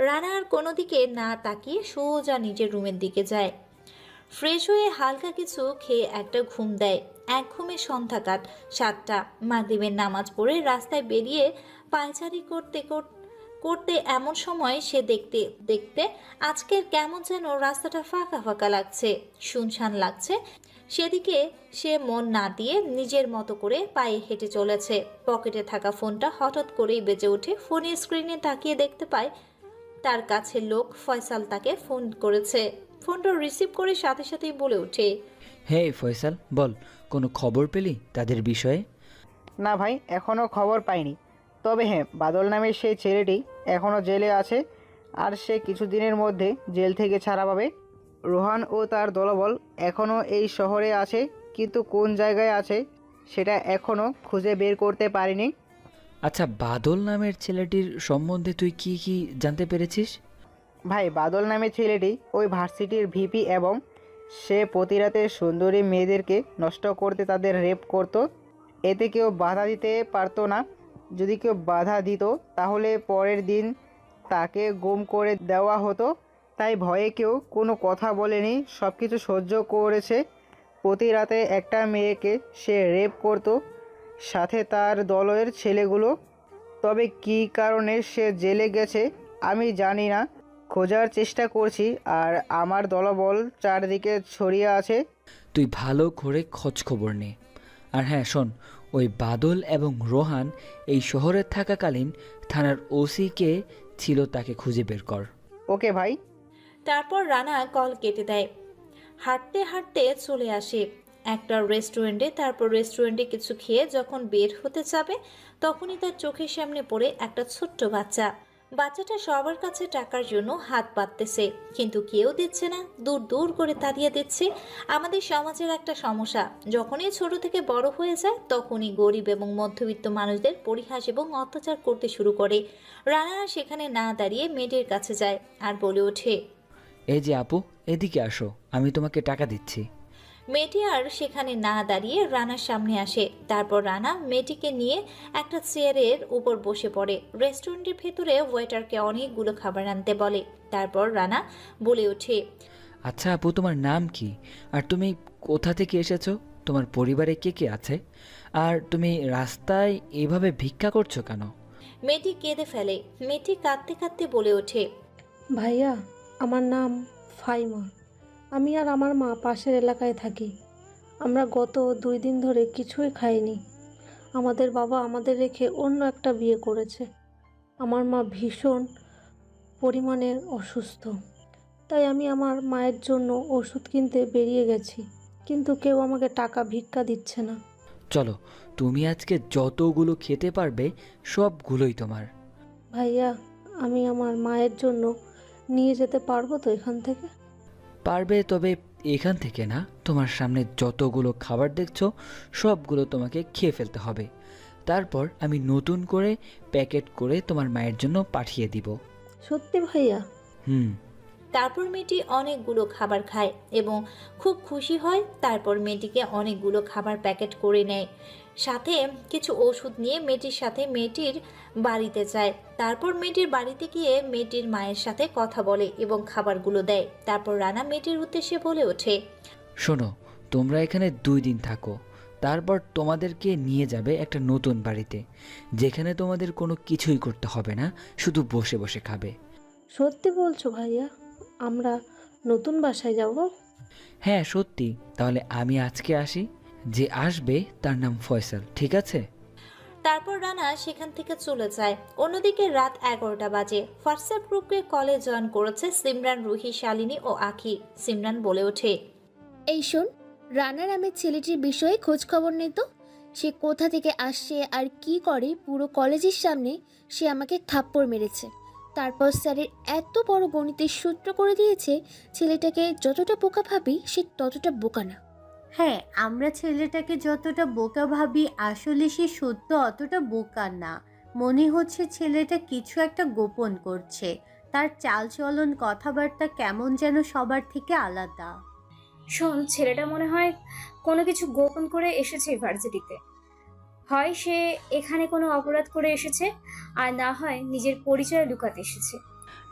Speaker 1: রানা আর কোনো দিকে না তাকিয়ে সোজা নিজের রুমের দিকে যায়। ফ্রেশ হয়ে হালকা কিছু খেয়ে একটা ঘুম দেয়। এক ঘুমে সন্ধ্যা কাট 7টা। মাগরিবের নামাজ পড়ে রাস্তায় বেরিয়ে পায়চারি করতে এমন সময় সে দেখতে আজকের কেমন যেন রাস্তাটা ফাঁকা ফাঁকা লাগছে, শুনশান লাগছে। সেদিকে সে মন না দিয়ে নিজের মতো করে পায়ে হেঁটে চলেছে। পকেটে থাকা ফোনটা হঠাৎ করেই বেজে ওঠে। ফোনের স্ক্রিনে তাকিয়ে দেখতে পায় তার কাছে লোক ফয়সাল তাকে ফোন করেছে। ফোনটা রিসিভ করে সাথে সাথেই বলে ওঠে,
Speaker 5: হে ফয়সাল, বল, কোনো খবর পেলি তাদের বিষয়ে?
Speaker 10: না ভাই, এখনও খবর পাইনি। তবে হ্যাঁ, বাদল নামের সেই ছেলেটি এখনও জেলে আছে, আর সে কিছুদিনের মধ্যে জেল থেকে ছাড়া পাবে। রোহান ও তার দলবল এখনও এই শহরে আছে, কিন্তু কোন জায়গায় আছে সেটা এখনও খুঁজে বের করতে পারিনি।
Speaker 5: আচ্ছা, বাদল নামের ছেলেটির সম্বন্ধে তুই কি কি জানতে পেরেছিস?
Speaker 10: ভাই, বাদল নামের ছেলেটি ওই ভার্সিটির ভিপি এবং সে প্রতি রাতে সুন্দরী মেয়েদেরকে নষ্ট করতে তাদের রেপ করত। এতে কেউ বাধা দিতে পারতো না। যদি কেউ বাধা দিত তাহলে পরের দিন তাকে গুম করে দেওয়া হতো। তাই ভয়ে কেউ কোনো কথা বলেনি, সব কিছু সহ্য করেছে। প্রতি রাতে একটা মেয়েকে সে রেপ করতো, সাথে তার দলের ছেলেগুলো। তবে কী কারণে সে জেলে গেছে আমি জানি না, খোঁজার চেষ্টা করছি। আর আমার দলবল চারদিকে ছড়িয়ে আছে।
Speaker 5: তুই ভালো করে খোঁজ খবর নে। আর হ্যাঁ শোন, ওই বাদল এবং রোহান এই শহরে থাকাকালীন থানার ওসি কে ছিল তাকে খুঁজে বের কর।
Speaker 10: ওকে ভাই।
Speaker 1: তারপর রানা কল কেটে দেয়। হাঁটতে হাঁটতে চলে আসে একটা রেস্টুরেন্টে। তারপর রেস্টুরেন্টে কিছু খেয়ে যখন বের হতে যাবে তখনই তার চোখের সামনে পড়ে একটা ছোট্ট বাচ্চা। বাচ্চাটা সবার কাছে টাকার জন্য হাত পাততেছে, কিন্তু কেউ দিচ্ছে না, দূর দূর করে তাড়িয়ে দিচ্ছে। আমাদের সমাজের একটা সমস্যা, যখনই ছোট থেকে বড় হয়ে যায় তখনই গরিব এবং মধ্যবিত্ত মানুষদের পরিহাস এবং অত্যাচার করতে শুরু করে। রানা সেখানে না দাঁড়িয়ে মেয়েটির কাছে যায় আর বলে ওঠে,
Speaker 5: এই যে আপু, এদিকে আসো, আমি তোমাকে টাকা দিচ্ছি।
Speaker 1: মেয়েটি আর সেখানে না দাঁড়িয়ে রানার সামনে আসে। তারপর রানা মেয়েটিকে নিয়ে একটা চেয়ারের উপর বসে পড়ে। রেস্টুরেন্টের ভেতরে ওয়েটারকে অনেকগুলো খাবার আনতে বলে। তারপর রানা বলে ওঠে,
Speaker 5: আচ্ছা আপু, তোমার নাম কি? আর তুমি কোথা থেকে এসেছো? তোমার পরিবারে কে কে আছে? আর তুমি রাস্তায় এভাবে ভিক্ষা করছো কেন?
Speaker 1: মেয়েটি কেঁদে ফেলে। মেয়েটি কাঁদতে কাঁদতে বলে ওঠে,
Speaker 14: ভাইয়া, আমার নাম ফাইমা। আমি আর আমার মা পাশের এলাকায় থাকি। আমরা গত 2 দিন ধরে কিছুই খাইনি। আমাদের বাবা আমাদের রেখে অন্য একটা বিয়ে করেছে। আমার মা ভীষণ পরিমাণে অসুস্থ, তাই আমি আমার মায়ের জন্য ওষুধ কিনতে বেরিয়ে গেছি, কিন্তু কেউ আমাকে টাকা ভিক্ষা দিচ্ছে না।
Speaker 5: চলো, তুমি আজকে যতগুলো খেতে পারবে সবগুলোই তোমার।
Speaker 14: ভাইয়া, আমি আমার মায়ের জন্য নিয়ে যেতে পারবো তো এখান থেকে?
Speaker 5: পারবে, তবে এখান থেকে না। তোমার সামনে যতগুলো খাবার দেখছো সবগুলো তোমাকে খেয়ে ফেলতে হবে। তারপর আমি নতুন করে প্যাকেট করে তোমার মায়ের জন্য পাঠিয়ে দিব।
Speaker 14: সত্যি ভাইয়া?
Speaker 5: হুম।
Speaker 1: তারপর মেয়েটি অনেকগুলো খাবার খায় এবং খুব খুশি হয়। তারপর মেয়েটিকে অনেকগুলো খাবার প্যাকেট করে নেয়, সাথে কিছু ওষুধ নিয়ে মেয়েটির সাথে মেয়েটির বাড়িতে যায়। তারপর মেয়েটির বাড়িতে গিয়ে মেয়েটির মায়ের সাথে কথা বলে এবং খাবারগুলো দেয়। তারপর রানা মেয়েটির উদ্দেশ্যে বলে ওঠে,
Speaker 5: শোনো, তোমরা এখানে 2 দিন থাকো, তারপর তোমাদেরকে নিয়ে যাবে একটা নতুন বাড়িতে, যেখানে তোমাদের কোনো কিছুই করতে হবে না, শুধু বসে বসে খাবে।
Speaker 14: সত্যি বলছো ভাইয়া? আমরা নতুন বাসায় যাব?
Speaker 5: হ্যাঁ সত্যি। তাহলে আমি আজকে আসি। যে আসবে তার নাম ফয়সাল, ঠিক আছে?
Speaker 1: তারপর রানা সেখান থেকে চলে যায়। অন্যদিকে রাত 11টা বাজে। হোয়াটসঅ্যাপ গ্রুপে কলে জয়েন করেছে সিমরান, রুহি, শালিনী ও আখি। সিমরান বলে ওঠে,
Speaker 4: এই শোন, রানা নামের ছেলেটির বিষয়ে খোঁজ খবর নেই তো? সে কোথা থেকে আসছে আর কি করে? পুরো কলেজের সামনে সে আমাকে থাপ্পড় মেরেছে। তারপর স্যারের এত বড় গণিতের সূত্র করে দিয়েছে। ছেলেটাকে যতটা বোকা ভাবি সে ততটা বোকা না।
Speaker 6: হ্যাঁ, আমরা ছেলেটাকে যতটা বোকা ভাবি আসলে সে সত্য অতটা বোকা না। মনে হচ্ছে ছেলেটা কিছু একটা গোপন করছে। তার চালচলন, কথাবার্তা কেমন যেন সবার থেকে আলাদা।
Speaker 11: শোন, ছেলেটা মনে হয় কোনো কিছু গোপন করে এসেছে ভার্সিটিতে। হয় সে এখানে কোনো অপরাধ করে এসেছে, আর না হয় নিজের পরিচয় লুকাতে এসেছে।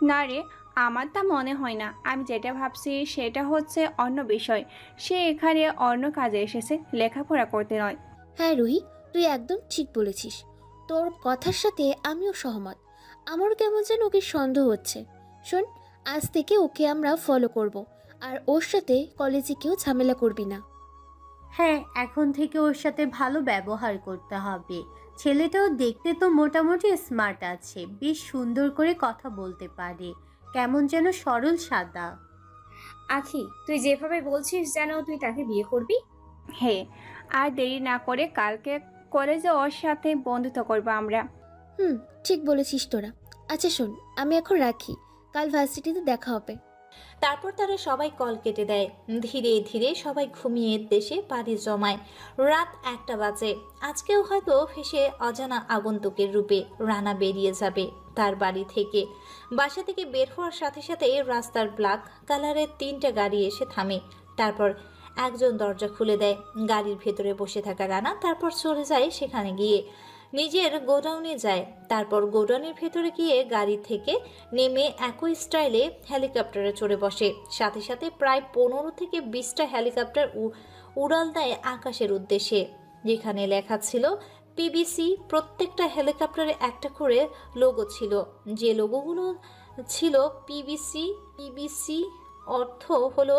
Speaker 7: না রে, আমার তা মনে হয় না। আমি যেটা ভাবছি সেটা হচ্ছে অন্য বিষয়। সে এখানে অন্য কাজে এসেছে, লেখাপড়া করতে নয়।
Speaker 4: হ্যাঁ রুহি, তুই একদম ঠিক বলেছিস। তোর কথার সাথে আমিও সহমত। আমারও কেমন যেন ওকে সন্দেহ হচ্ছে। শোন, আজ থেকে ওকে আমরা ফলো করব, আর ওর সাথে কলেজে কেউ ঝামেলা করবি না।
Speaker 6: হ্যাঁ, এখন থেকে ওর সাথে ভালো ব্যবহার করতে হবে। ছেলেটাও দেখতে তো মোটামুটি স্মার্ট আছে, বেশ সুন্দর করে কথা বলতে পারে, কেমন যেন সরল সাদা।
Speaker 11: আখি, তুই যেভাবে বলছিস যেন তুই তাকে বিয়ে করবি।
Speaker 7: হ্যাঁ, আর দেরি না করে কালকে কলেজে ওর সাথে বন্ধুত্ব করবো আমরা।
Speaker 4: ঠিক বলেছিস তোরা। আচ্ছা শোন, আমি এখন রাখি, কাল ভার্সিটিতে দেখা হবে।
Speaker 1: তারপর তারা সবাই কল কেটে দেয়। ধীরে ধীরে সবাই ঘুমিয়ে দেশে পাড়ি জমায়। রাত 1টা বাজে। আজকেও হয়তো ফেসে অজানা আগন্তুকের রূপে রানা বেরিয়ে যাবে তার বাড়ি থেকে। বাসা থেকে বের হওয়ার সাথে সাথে রাস্তার ব্ল্যাক কালারের 3টে গাড়ি এসে থামে। তারপর একজন দরজা খুলে দেয়। গাড়ির ভেতরে বসে থাকা রানা তারপর চলে যায় সেখানে গিয়ে নিজের গোডাউনে যায়। তারপর গোডাউনের ভেতরে গিয়ে গাড়ি থেকে নেমে একই স্টাইলে হেলিকপ্টারে চড়ে বসে। সাথে সাথে প্রায় 15 থেকে 20টা হেলিকপ্টার উড়াল দেয় আকাশের উদ্দেশ্যে, যেখানে লেখা ছিল পিবিসি। প্রত্যেকটা হেলিকপ্টারে একটা করে লোগো ছিল, যে লোগোগুলো ছিল পিবিসি। পিবিসি অর্থ হলো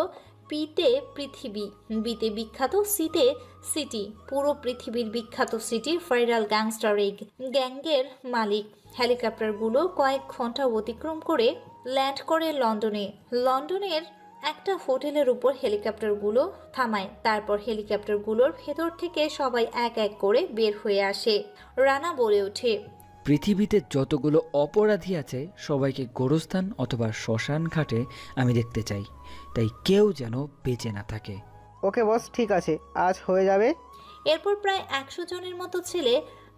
Speaker 1: পিতে পৃথিবী, বিতে বিখ্যাত, সিতে সিটি, পুরো পৃথিবীর বিখ্যাত সিটি। ফাইরাল গ্যাংস্টার এই গ্যাংয়ের মালিক। হেলিকপ্টারগুলো কয়েক ঘন্টা অতিক্রম করে ল্যান্ড করে লন্ডনে। লন্ডনের একটা হোটেলের উপর হেলিকপ্টারগুলো থামায়। তারপর হেলিকপ্টারগুলোর ভেতর থেকে সবাই এক এক করে বের হয়ে আসে। রানা বলে ওঠে,
Speaker 5: পৃথিবীতে যতগুলো অপরাধী আছে সবাইকে গোরস্থান অথবা শ্মশান ঘাটে আমি দেখতে চাই, তাই কেউ যেন বেঁচে না থাকে।
Speaker 10: ওকে বস, ঠিক আছে, আজ হয়ে যাবে।
Speaker 1: এরপর প্রায় 100 জনের মতো ছেলে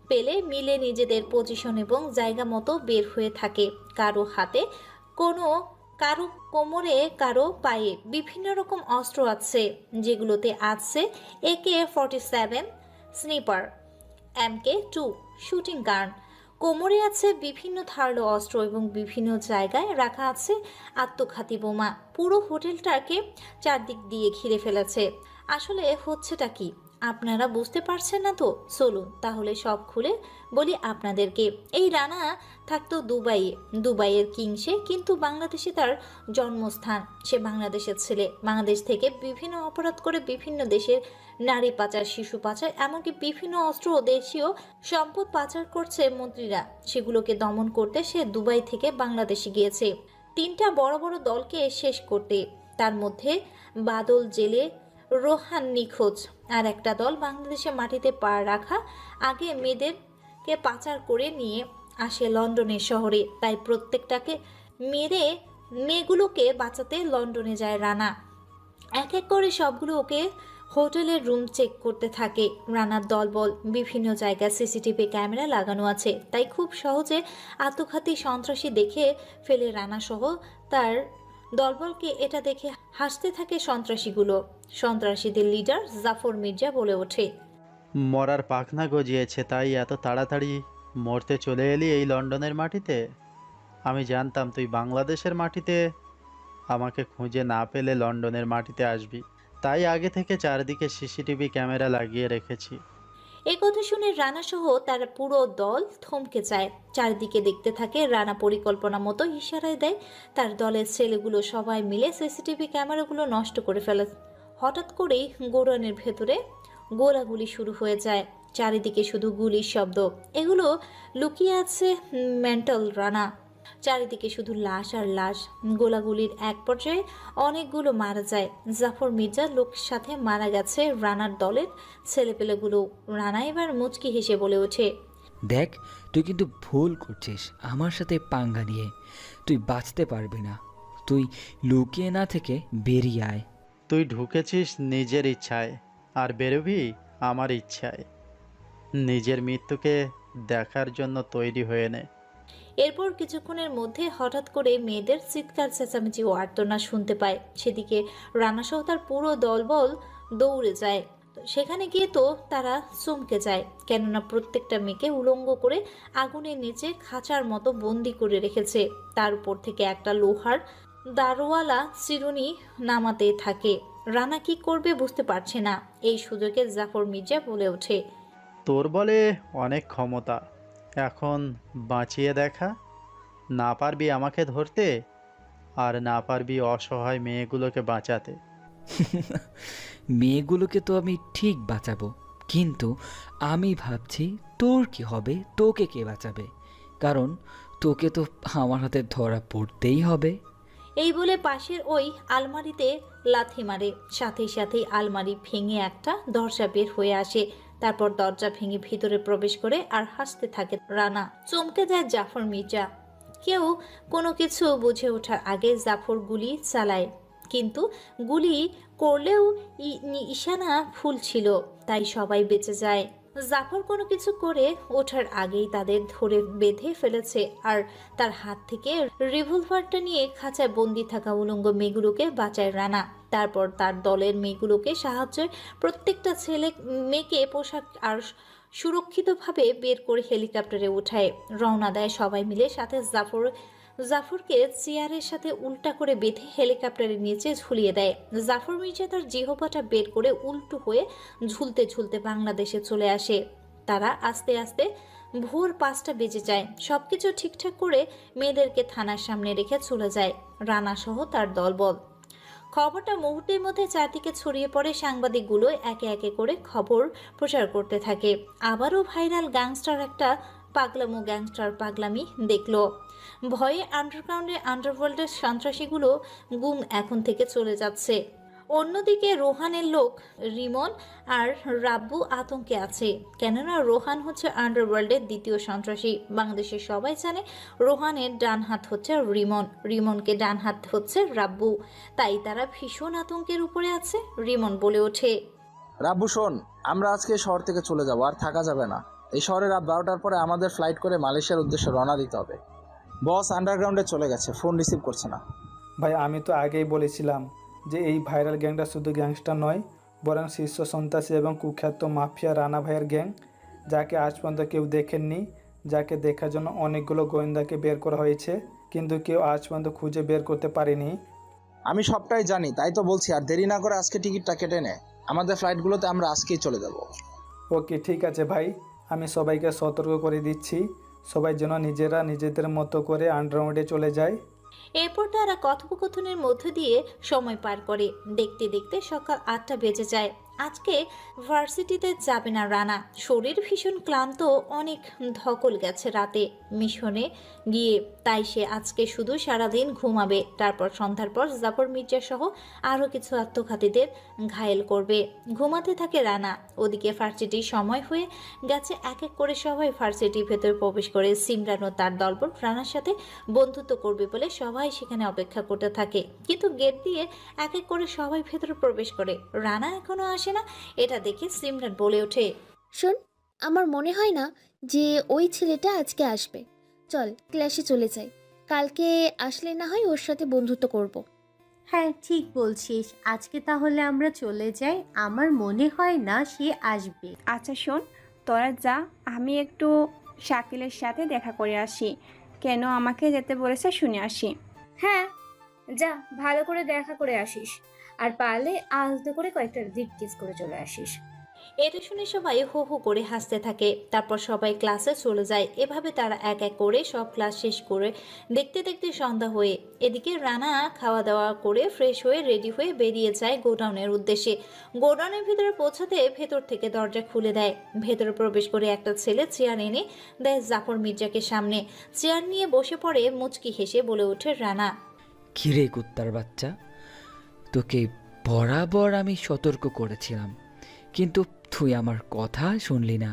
Speaker 1: পেলে মিলে নিজেদের পজিশন এবং জায়গা মতো বের হয়ে থাকে। কারো হাতে কারো কোমরে, কারো পায়ে বিভিন্ন রকম অস্ত্র আছে, যেগুলোতে আছে AK-47 স্নিপার, MK2 শুটিং গান। কোমরে আছে বিভিন্ন ধারালো অস্ত্র এবং বিভিন্ন জায়গায় রাখা আছে আত্মঘাতী বোমা। পুরো হোটেলটাকে চারদিক দিয়ে ঘিরে ফেলেছে। আসলে হচ্ছেটা কি আপনারা বুঝতে পারছেন না তো? চলুন তাহলে সব খুলে বলি আপনাদেরকে। এই রানা থাকতো দুবাইয়ের কিং সে, কিন্তু বাংলাদেশে তার জন্মস্থান। সে বাংলাদেশের ছেলে। বাংলাদেশ থেকে বিভিন্ন অপরাধ করে বিভিন্ন দেশের নারী পাচার, শিশু পাচার, এমনকি বিভিন্ন অস্ত্র ও দেশীয় সম্পদ পাচার করছে মন্ত্রীরা। সেগুলোকে দমন করতে সে দুবাই থেকে বাংলাদেশে গিয়েছে 3টা বড় বড় দলকে শেষ করতে। তার মধ্যে বাদল জেলে রোহান নিখোঁজ, আর একটা দল বাংলাদেশে মাটিতে পা রাখা আগে মেয়েদেরকে পাচার করে নিয়ে আসে লন্ডনের শহরে। তাই প্রত্যেকটাকে মেরে মেয়েগুলোকে বাঁচাতে লন্ডনে যায় রানা। এক এক করে সবগুলো ওকে হোটেলের রুম চেক করতে থাকে। রানার দলবল বিভিন্ন জায়গায় সিসিটিভি ক্যামেরা লাগানো আছে, তাই খুব সহজে আত্মঘাতী সন্ত্রাসী দেখে ফেলে রানা সহ তার দলবলকে। এটা দেখে হাসতে থাকে সন্ত্রাসীগুলো। সন্ত্রাসীদের লিডার জাফর মির্জা বলে ওঠে,
Speaker 15: মরার পাখনা গজিয়েছে, তাই এত তাড়াতাড়ি মরতে চলে এলি এই লন্ডনের মাটিতে? আমি জানতাম তুই বাংলাদেশের মাটিতে আমাকে খুঁজে না পেলে লন্ডনের মাটিতে আসবি, তাই আগে থেকে চারদিকে সিসিটিভি ক্যামেরা লাগিয়ে রেখেছি।
Speaker 1: এই কথা শুনে রানা সহ তার পুরো দল থমকে যায়। চারিদিকে দেখতে থাকে। রানা পরিকল্পনা মতো ইশারায় দেয়। তার দলের ছেলেগুলো সবাই মিলে সিসিটিভি ক্যামেরাগুলো নষ্ট করে ফেলে। হঠাৎ করেই গোডাউনের ভেতরে গোলাগুলি শুরু হয়ে যায়। চারিদিকে শুধু গুলির শব্দ। এগুলো লুকিয়ে আছে মেন্টাল রানা। চারিদিকে শুধু লাশ আর লাশ। গোলাগুলির এক পর্যায়ে অনেকগুলো মারা যায়। জাফর মির্জার লোকের সাথে মারা গেছে রানার দলের ছেলেপেলেগুলো। রানা এবার মুচকি হেসে বলে ওঠে,
Speaker 5: দেখ, তুই কিন্তু ভুল করছিস আমার সাথে পাঙ্গা নিয়ে। তুই বাঁচতে পারবি না। তুই লুকিয়ে না থেকে বেরিয়ে আয়।
Speaker 15: তুই ঢুকেছিস নিজের ইচ্ছায় আর বেরোবি আমার ইচ্ছায়। নিজের মৃত্যুকে দেখার জন্য তৈরি হয়ে নে।
Speaker 1: এরপর কিছুক্ষণের মধ্যে হঠাৎ করে মেয়েদের চিৎকার চেঁচামেচি ও আর্তনা শুনতে পায়। সেদিকে রানাসহ তার পুরো দলবল দৌড়ে যায়। সেখানে গিয়ে তো তারা চমকে যায়, কেননা প্রত্যেকটা মেয়েকে উলঙ্গ করে আগুনের নিচে খাঁচার মতো বন্দি করে রেখেছে। তার উপর থেকে একটা লোহার দারওয়ালা চিরুনি নামাতে থাকে। রানা কি করবে বুঝতে পারছে না। এই সুযোগে জাফর মির্জা বলে ওঠে,
Speaker 15: তোর বলে অনেক ক্ষমতা, এখন বাঁচিয়ে দেখা। না পারবি আমাকে ধরতে, আর না পারবি অসহায় মেয়েগুলোকে বাঁচাতে।
Speaker 5: মেয়েগুলোকে তো আমি ঠিক বাঁচাবো, কিন্তু আমি ভাবছি তোর কি হবে, তোকে কে বাঁচাবে? কারণ তোকে তো আমার হাতে ধরা পড়তেই হবে।
Speaker 1: এই বলে পাশের ওই আলমারিতে লাথি মারে। সাথে সাথেই আলমারি ভেঙে একটা দরজা বের হয়ে আসে। তারপর দরজা ভেঙে ভিতরে প্রবেশ করে আর হাসতে থাকে রানা। চমকে যায় জাফর মির্জা। কেউ কোনো কিছু বুঝে ওঠার আগে জাফর গুলি চালায়, কিন্তু গুলি করলেও নিশানা ভুল ছিল, তাই সবাই বেঁচে যায়। জাফর কোনো কিছু করে ওঠার আগেই তাদের ধরে বেঁধে ফেলেছে আর তার হাত থেকে রিভলভারটা নিয়ে খাঁচায় বন্দি থাকা উলঙ্গ মেয়েগুলোকে বাঁচায় রানা। তারপর তার দলের মেয়েগুলোকে সাহায্যে প্রত্যেকটা ছেলে মেয়েকে পোশাক আর সুরক্ষিতভাবে বের করে হেলিকপ্টারে উঠায় রওনা দেয় সবাই মিলে। সাথে জাফরকে চেয়ারের সাথে উল্টা করে বেঁধে হেলিকপ্টারের নিচে ঝুলিয়ে দেয়। জাফর মির্জা তার জিহবাটা বের করে উল্টো হয়ে ঝুলতে ঝুলতে বাংলাদেশে চলে আসে। তারা আস্তে আস্তে ভোর 5টা বেজে যায়। সবকিছু ঠিকঠাক করে মেয়েদেরকে থানার সামনে রেখে চলে যায় রানা সহ তার দলবল। খবরটা মুহূর্তের মধ্যে চারদিকে ছড়িয়ে পড়ে। সাংবাদিকগুলো একে একে করে খবর প্রচার করতে থাকে। আবারও ভাইরাল গ্যাংস্টার একটা পাগলামি দেখলো। ভয়ে আন্ডারওয়ার্ল্ডের সন্ত্রাসীগুলো গুম এখন থেকে চলে যাচ্ছে। অন্যদিকে রোহানের লোক রিমন আর রাব্বু আতঙ্কে আছে, কেননা রোহান হচ্ছে আন্ডারওয়ার্ল্ডের দ্বিতীয় সন্ত্রাসী। বাংলাদেশের সবাই জানে রোহানের ডান হাত হচ্ছে রিমনকে ডান হাত হচ্ছে রাব্বু, তাই তারা ভীষণ আতঙ্কের উপরে আছে। রিমন বলে ওঠে,
Speaker 2: রাব্বু শোন, আমরা আজকে শহর থেকে চলে যাব, আর থাকা যাবে না। এই শহরে রাত 12টার পরে আমাদের ফ্লাইট করে মালয়েশিয়ার উদ্দেশ্যে রওনা দিতে হবে। বস আন্ডারগ্রাউন্ডে চলে গেছে, ফোন রিসিভ করছে না।
Speaker 3: ভাই আমি তো আগেই বলেছিলাম যে এই ভাইরাল গ্যাংটা শুধু গ্যাংস্টার নয়, বরং শীর্ষ সন্ত্রাসী এবং কুখ্যাত মাফিয়া রানা ভাইয়ের গ্যাং, যাকে আজ পর্যন্ত কেউ দেখেননি, যাকে দেখার জন্য অনেকগুলো গোয়েন্দাকে বের করা হয়েছে, কিন্তু কেউ আজ পর্যন্ত খুঁজে বের করতে পারেনি।
Speaker 2: আমি সবটাই জানি, তাই তো বলছি, আর দেরি না করে আজকে টিকিটটা কেটে নে। আমাদের ফ্লাইটগুলোতে আমরা আজকেই চলে যাব।
Speaker 3: ওকে ঠিক আছে ভাই, আমি সবাইকে সতর্ক করে দিচ্ছি, সবাই যেন নিজেদের মতো করে আন্ডারগ্রাউন্ডে চলে যায়।
Speaker 1: এরপর তারা কথোপকথনের মধ্য দিয়ে সময় পার করে। দেখতে দেখতে সকাল 8টা বেজে যায়। আজকে ভার্সিটিতে যাবে না রানা, শরীর ভীষণ ক্লান্ত, অনেক ধকল গেছে রাতে মিশনে গিয়ে, তাই সে আজকে শুধু সারাদিন ঘুমাবে। তারপর সন্ধ্যার পর জাফর মির্জা সহ আরও কিছু আত্মঘাতীদের ঘায়েল করবে। ঘুমাতে থাকে রানা। ওদিকে ভার্সিটির সময় হয়ে গেছে। এক এক করে সবাই ভার্সিটির ভেতর প্রবেশ করে। সিমরান ও তার দলবল রানার সাথে বন্ধুত্ব করবে বলে সবাই সেখানে অপেক্ষা করতে থাকে, কিন্তু গেট দিয়ে এক এক করে সবাই ভেতরে প্রবেশ করে। রানা এখনো আসে না। এটা দেখে সিমরান বলে ওঠে,
Speaker 4: শোন, আমার মনে হয় না যে ওই ছেলেটা আজকে আসবে। চল ক্লাসে চলে যাই, কালকে আসলে না হয় ওর সাথে বন্ধুত্ব করব।
Speaker 6: হ্যাঁ ঠিক বলছিস, আজকে তাহলে আমরা চলে যাই। আমার মনে হয় না সে আসবে।
Speaker 7: আচ্ছা শোন, তোরা যা, আমি একটু শাকিলের সাথে দেখা করে আসি, কেন আমাকে যেতে বলেছে শুনে আসি।
Speaker 11: হ্যাঁ যা, ভালো করে দেখা করে আসিস, আর পারলে আলতো করে কয়েকটা ডিপ কিস করে চলে আসিস।
Speaker 1: এটা শুনে সবাই হো হো করে হাসতে থাকে। তারপর সবাই ক্লাসে চলে যায়। এভাবে তারা এক এক করে সব ক্লাস শেষ করে দেখতে দেখতে সন্ধ্যা হয়ে। এদিকে রানা খাওয়া দাওয়া করে ফ্রেশ হয়ে রেডি হয়ে বেরিয়ে যায় গোডাউনের উদ্দেশ্যে। গোডাউনের ভিতরে পৌঁছাতে ভেতর থেকে দরজা খুলে দেয়। ভেতরে প্রবেশ করে একটা ছেলে চেয়ার এনে দেয় জাফর মির্জাকে সামনে। চেয়ার নিয়ে বসে পড়ে মুচকি হেসে বলে ওঠে রানা,
Speaker 5: কিরে কুত্তার বাচ্চা, তোকে বরাবর আমি সতর্ক করেছিলাম, কিন্তু তুই আমার কথা শুনলি না।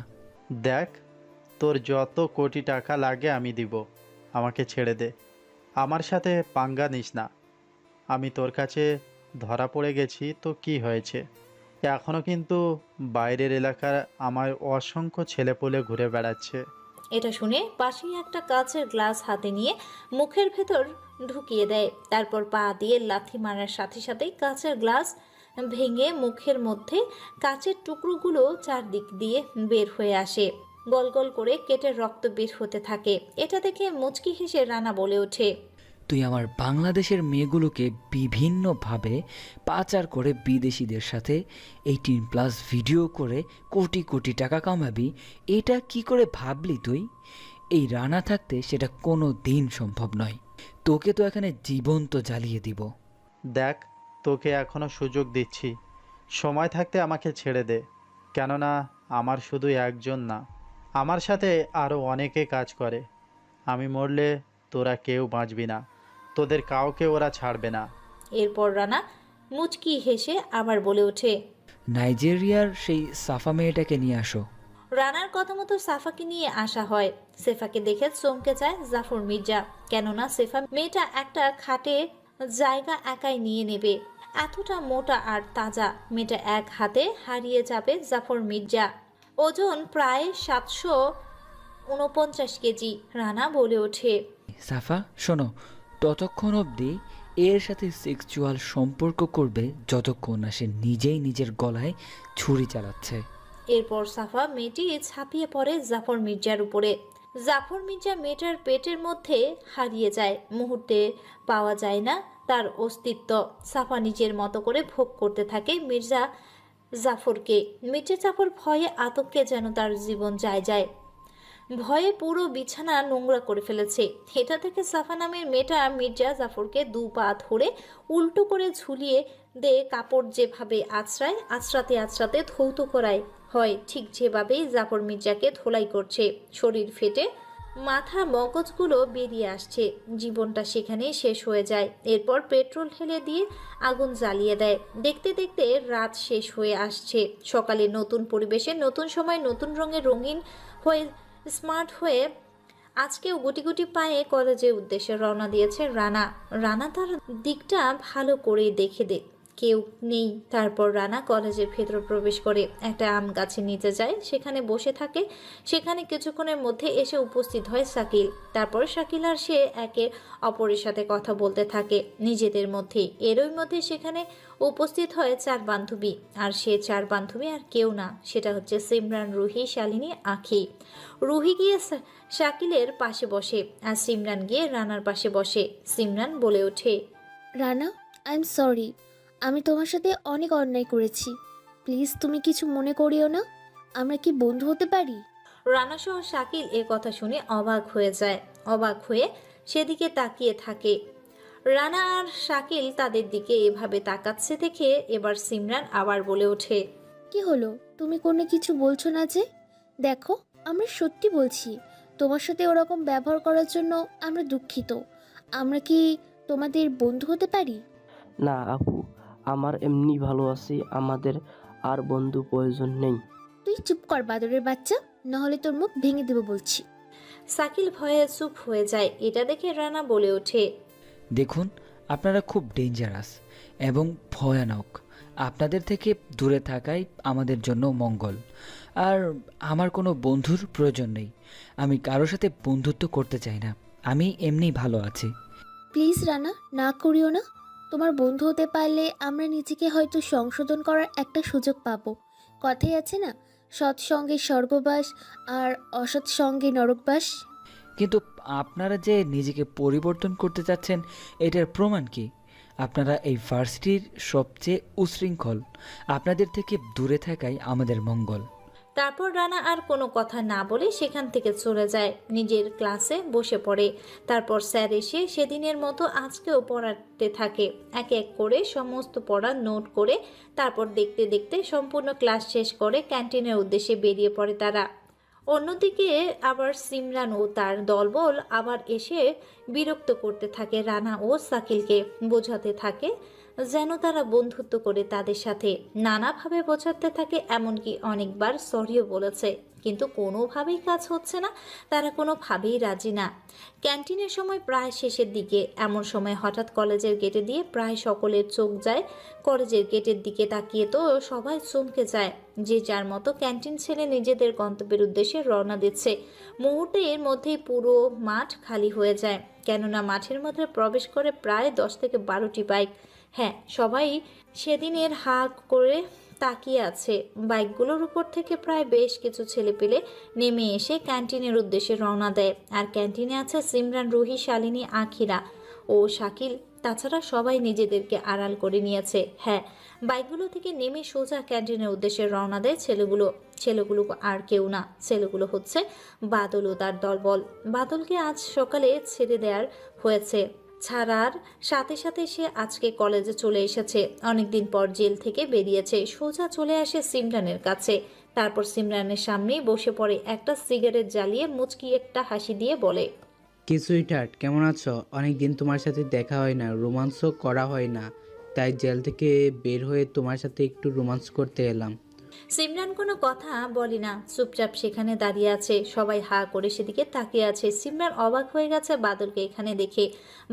Speaker 15: দেখ, তোর যত কোটি টাকা লাগে আমি দিব, আমাকে ছেড়ে দে। আমার সাথে পাঙ্গা নিস না। আমি তোর কাছে ধরা পড়ে গেছি তো কি হয়েছে? এখনও কিন্তু বাইরের এলাকার আমার অসংখ্য ছেলেপুলে ঘুরে বেড়াচ্ছে।
Speaker 1: এটা শুনে পাশেই একটা কাচের গ্লাস হাতে নিয়ে মুখের ভেতর ঢুকিয়ে দেয়। তারপর পা দিয়ে লাথি মারার সাথে সাথেই কাচের গ্লাস ভেঙে মুখের মধ্যে কাচের টুকরোগুলো চারদিক দিয়ে বের হয়ে আসে। গল গল করে কেটে রক্ত বের হতে থাকে। এটা দেখে মুচকি হেসে রানা বলে ওঠে,
Speaker 5: তুই আমার বাংলাদেশের মেয়েগুলোকে বিভিন্নভাবে পাচার করে বিদেশিদের সাথে 18+ ভিডিও করে কোটি কোটি টাকা কামাবি, এটা কি করে ভাবলি তুই? এই রানা থাকতে সেটা কোনো দিন সম্ভব নয়। তোকে তো এখানে জীবন্ত জ্বালিয়ে দিব।
Speaker 15: দেখ, তোকে এখনও সুযোগ দিচ্ছি, সময় থাকতে আমাকে ছেড়ে দে। কেননা আমার শুধু একজন না, আমার সাথে আরও অনেকে কাজ করে। আমি মরলে তোরা কেউ বাঁচবি না, তোদের কাউকে ওরা ছাড়বে না।
Speaker 1: এরপর রানা মুচকি হেসে আবার বলে ওঠে,
Speaker 5: নাইজেরিয়ার সেই সাফা মেয়েটাকে নিয়ে আসো।
Speaker 1: রানার কথা মতো সাফাকে নিয়ে আসা হয়। সেফাকে দেখে চমকে যায় জাফর মির্জা, কেননা সেফা মেয়েটা একটা খাটে জায়গা একাই নিয়ে নেবে। এতটা মোটা আর তাজা মেয়েটা এক হাতে হারিয়ে যাবে জাফর মির্জা। ওজন প্রায় 749 কেজি। রানা বলে ওঠে,
Speaker 5: সাফা শোনো, ততক্ষণ অবধি এর সাথে সেক্সুয়াল সম্পর্ক করবে যতক্ষণ না সে নিজেই নিজের গলায় ছুরি চালাচ্ছে।
Speaker 1: এরপর সাফা মেয়েটি ছাপিয়ে পড়ে জাফর মির্জার উপরে। জাফর মির্জা মেয়েটার পেটের মধ্যে হারিয়ে যায়, মুহূর্তে পাওয়া যায় না তার অস্তিত্ব। সাফা নিজের মতো করে ভোগ করতে থাকে মির্জা জাফরকে। মির্জা জাফর ভয়ে আতঙ্কে যেন তার জীবন যায়। ভয়ে পুরো বিছানা নোংরা করে ফেলেছে। এটা থেকে সাফা নামের মেয়েটা মির্জা জাফরকে 2 পা ধরে উল্টো করে ঝুলিয়ে দে কাপড় যেভাবে আঁচড়াতে ধৌত করায় হয়, ঠিক যেভাবেই জাফর মির্জাকে ধোলাই করছে। শরীর ফেটে মাথা মগজগুলো বেরিয়ে আসছে। জীবনটা সেখানেই শেষ হয়ে যায়। এরপর পেট্রোল ঢেলে দিয়ে আগুন জ্বালিয়ে দেয়। দেখতে দেখতে রাত শেষ হয়ে আসছে। সকালে নতুন পরিবেশে, নতুন সময়, নতুন রঙের রঙিন হয়ে স্মার্ট হয়ে আজকেও গুটি গুটি পায়ে কলেজের উদ্দেশ্যে রওনা দিয়েছে রানা তার দিকটা ভালো করে দেখে কেউ নেই। তারপর রানা কলেজের ভেতর প্রবেশ করে একটা আম গাছের নিচে যায়, সেখানে বসে থাকে। সেখানে কিছুক্ষণের মধ্যে এসে উপস্থিত হয় শাকিল। তারপর শাকিল আর সে একে অপরের সাথে কথা বলতে থাকে নিজেদের মধ্যেই। এরই মধ্যে সেখানে উপস্থিত হয় 4 বান্ধবী। আর সে 4 বান্ধবী আর কেউ না, সেটা হচ্ছে সিমরান, রুহি, শালিনী, আঁখি। রুহি গিয়ে শাকিলের পাশে বসে আর সিমরান গিয়ে রানার পাশে বসে। সিমরান বলে ওঠে,
Speaker 4: রানা, আই এম সরি, আমি তোমার সাথে অনেক অন্যায় করেছি। প্লিজ তুমি কিছু মনে করিও না। আমরা কি বন্ধু হতে পারি?
Speaker 1: রানা সহ শাকিল এ কথা শুনে অবাক হয়ে যায়। অবাক হয়ে সেদিকে তাকিয়ে থাকে। রানা আর শাকিল তাদের দিকে এভাবে তাকাচ্ছে দেখে এবার সিমরান আবার বলে ওঠে,
Speaker 4: কি হলো, তুমি কোনো কিছু বলছো না যে? দেখো, আমরা সত্যি বলছি, তোমার সাথে ওরকম ব্যবহার করার জন্য আমরা দুঃখিত। আমরা কি তোমাদের বন্ধু হতে পারি?
Speaker 13: না আপু, আমার এমনি ভালো আছি, আমাদের আর বন্ধু প্রয়োজন নেই।
Speaker 4: তুই চুপ কর বাদরের বাচ্চা, নাহলে তোর মুখ ভেঙে দেবো বলছি।
Speaker 1: শাকিল ভয়ে চুপ হয়ে যায়। এটা দেখে রানা বলে ওঠে,
Speaker 5: দেখুন, আপনারা খুব ডেঞ্জারাস এবং ভয়ানক। আপনাদের থেকে দূরে থাকাই আমাদের জন্য মঙ্গল। আর আমার কোনো বন্ধুর প্রয়োজন নেই। আমি কারোর সাথে বন্ধুত্ব করতে চাই না। আমি এমনি ভালো আছি।
Speaker 4: প্লিজ রানা, না করিও না। তোমার বন্ধু হতে পারলে আমরা নিজেকে হয়তো সংশোধন করার একটা সুযোগ পাবো। কথাই আছে না, সৎসঙ্গে স্বর্গবাস আর অসৎ সঙ্গে নরকবাস।
Speaker 5: কিন্তু আপনারা যে নিজেকে পরিবর্তন করতে চাচ্ছেন, এটার প্রমাণ কি? আপনারা এই ভার্সিটির সবচেয়ে উশৃঙ্খল। আপনাদের থেকে দূরে থাকাই আমাদের মঙ্গল।
Speaker 1: তারপর রানা আর কোনো কথা না বলে সেখান থেকে চলে যায়, নিজের ক্লাসে বসে পড়ে। তারপর স্যার এসে সেদিনের মতো আজকেও পড়াতে থাকে। এক এক করে সমস্ত পড়া নোট করে তারপর দেখতে দেখতে সম্পূর্ণ ক্লাস শেষ করে ক্যান্টিনের উদ্দেশ্যে বেরিয়ে পড়ে তারা। অন্যদিকে আবার সিমরান ও তার দলবল আবার এসে বিরক্ত করতে থাকে রানা ও শাকিলকে। বোঝাতে থাকে যেন তারা বন্ধুত্ব করে তাদের সাথে। নানাভাবে বোঝাতে থাকে, এমনকি অনেকবার সরিও বলেছে, কিন্তু কোনোভাবেই কাজ হচ্ছে না। তারা কোনোভাবেই রাজি না। ক্যান্টিনের সময় প্রায় শেষের দিকে। এমন সময় হঠাৎ কলেজের গেটে দিয়ে প্রায় সকলের চোখ যায়। কলেজের গেটের দিকে তাকিয়ে তো সবাই চমকে যায়। যে যার মতো ক্যান্টিন ছেড়ে নিজেদের গন্তব্যের উদ্দেশ্যে রওনা দিচ্ছে। মুহূর্তে এর মধ্যেই পুরো মাঠ খালি হয়ে যায়, কেননা মাঠের মধ্যে প্রবেশ করে প্রায় 10 থেকে 12টি বাইক। হ্যাঁ, সবাই সেদিনের হা করে তাকিয়ে আছে। বাইকগুলোর উপর থেকে প্রায় বেশ কিছু ছেলেপেলে নেমে এসে ক্যান্টিনের উদ্দেশ্যে রওনা দেয়। আর ক্যান্টিনে আছে সিমরান, রুহি, শালিনী, আখিরা ও শাকিল। তাছাড়া সবাই নিজেদেরকে আড়াল করে নিয়েছে। হ্যাঁ, বাইকগুলো থেকে নেমে সোজা ক্যান্টিনের উদ্দেশ্যে রওনা দেয় ছেলেগুলো আর কেউ না, ছেলেগুলো হচ্ছে বাদল ও তার দলবল। বাদলকে আজ সকালে ছেড়ে দেওয়ার হয়েছে। ছাড়ার সাথে সাথে সে আজকে কলেজে চলে এসেছে। অনেকদিন পর জেল থেকে বেরিয়েছে। সোজা চলে আসে সিমরানের কাছে। তারপর সিমরানের সামনেই বসে পড়ে, একটা সিগারেট জ্বালিয়ে মুচকি একটা হাসি দিয়ে বলে,
Speaker 16: কি সুইটহার্ট, কেমন আছো? অনেকদিন তোমার সাথে দেখা হয় না, রোমান্সও করা হয় না, তাই জেল থেকে বের হয়ে তোমার সাথে একটু রোমান্স করতে এলাম।
Speaker 1: সিমরান কোনো কথা বলে না, চুপচাপ সেখানে দাঁড়িয়ে আছে। সবাই হা করে সেদিকে তাকিয়ে আছে। সিমরান অবাক হয়ে গেছে বাদলকে এখানে দেখে।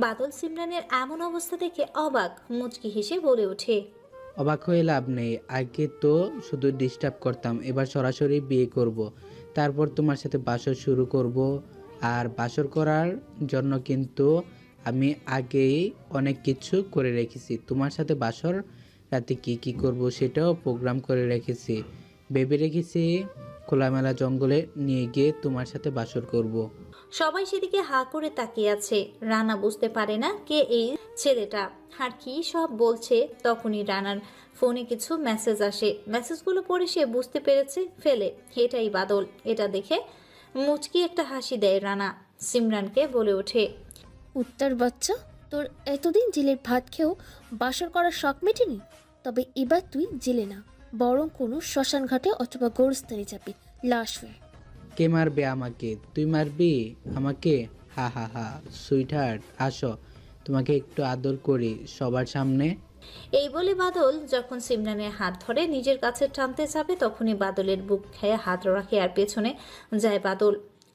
Speaker 1: বাদল সিমরানের এমন অবস্থা দেখে অবাক, মুচকি হেসে বলে ওঠে,
Speaker 16: অবাক হয়ে লাভ নেই, আগে তো শুধু ডিস্টার্ব করতাম, এবার সরাসরি বিয়ে করব। তারপর তোমার সাথে বাসর শুরু করব। আর বাসর করার জন্য কিন্তু আমি আগেই অনেক কিছু করে রেখেছি। তোমার সাথে বাসর রাতে কি কি করব সেটাও প্রোগ্রাম করে রেখেছি। ভেবে রেখেছি খোলামেলা জঙ্গলে নিয়ে গিয়ে তোমার সাথে বাসর করব।
Speaker 1: সবাই সেদিকে হা করে তাকিয়ে আছে। রানা বুঝতে পারে না কে এই ছেলেটা আর কি সব বলছে। তখনই রানার ফোনে কিছু মেসেজ আসে। মেসেজগুলো পড়ে সে বুঝতে পেরেছে ফেলে এটাই বাদল। এটা দেখে মুচকি একটা হাসি দেয় রানা। সিমরানকে বলে ওঠে,
Speaker 4: উত্তর বাচ্চা, তোর এতদিন জেলের ভাত খেয়েও বাসর করার শখ মেটেনি। তবে এবার তুই জেলে না, বরং কোনো শ্মশান ঘাটে অথবা গোরস্থানে যাবি লাশ হয়ে।
Speaker 16: কে মারবে আমাকে? তুই মারবি আমাকে? হা হা হা। সুইটহার্ট, আসো, তোমাকে একটু আদর করি সবার সামনে।
Speaker 1: এই বলে বাদল যখন সিমরানের হাত ধরে নিজের কাছে টানতে যাবে তখনই বাদলের বুক খেয়ে হাত রাখে আর পেছনে যায় বাদল।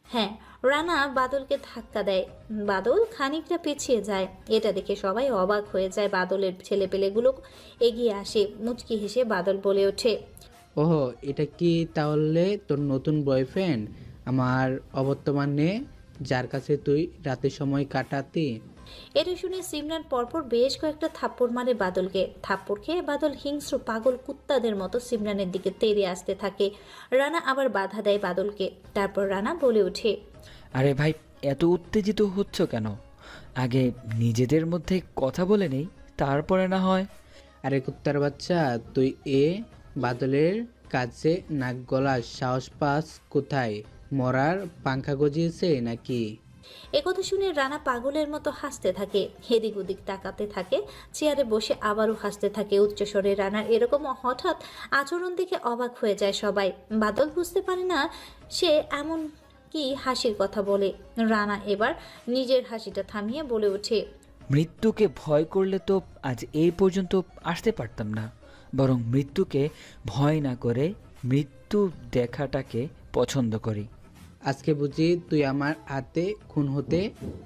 Speaker 1: হ্যাঁ, রানা বাদলকে ধাক্কা দেয়। বাদল খানিকটা পিছিয়ে যায়। এটা দেখে সবাই অবাক হয়ে যায়। বাদলের ছেলেপেলেগুলো এগিয়ে আসে। মুচকি হেসে বাদল বলে ওঠে,
Speaker 16: ওহো, এটা কি তাহলে তোর নতুন বয়ফ্রেন্ড, আমার অবর্তমানে, যার কাছে তুই রাতের সময় কাটাতি?
Speaker 1: এটা শুনে সিমরান পরপর বেশ কয়েকটা থাপ্পড় মারে বাদলকে। থাপ্পড় খেয়ে বাদল হিংস্র পাগল কুত্তাদের মতো সিমরানের দিকে তেড়ে আসতে থাকে। রানা আবার বাধা দেয় বাদলকে। তারপর রানা বলে ওঠে,
Speaker 5: আরে ভাই, এত উত্তেজিত হচ্ছ কেন? আগে নিজেদের মধ্যে কথা বলে নেই, তারপরে না হয়।
Speaker 16: আরে কুত্তার বাচ্চা, তুই বাদলের কাছে নাক গলার সাহস পাস কোথায়? মরার পাংখা গজিয়েছে নাকি?
Speaker 1: একথা শুনে রানা পাগলের মতো হাসতে থাকে। এদিক ওদিক তাকাতে থাকে। চেয়ারে বসে আবারও হাসতে থাকে উচ্চস্বরে। রানার এরকম হঠাৎ আচরণ দেখে অবাক হয়ে যায় সবাই। বাদল বুঝতে পারে না সে এমন কি হাসির কথা বলে। রানা এবার নিজের হাসিটা থামিয়ে বলে ওঠে,
Speaker 5: মৃত্যুকে ভয় করলে তো আজ এই পর্যন্ত আসতে পারতাম না, বরং মৃত্যুকে ভয় না করে মৃত্যু দেখাটাকে পছন্দ করি।
Speaker 16: আজকে বুঝি তুই আমার হাতে খুন হতে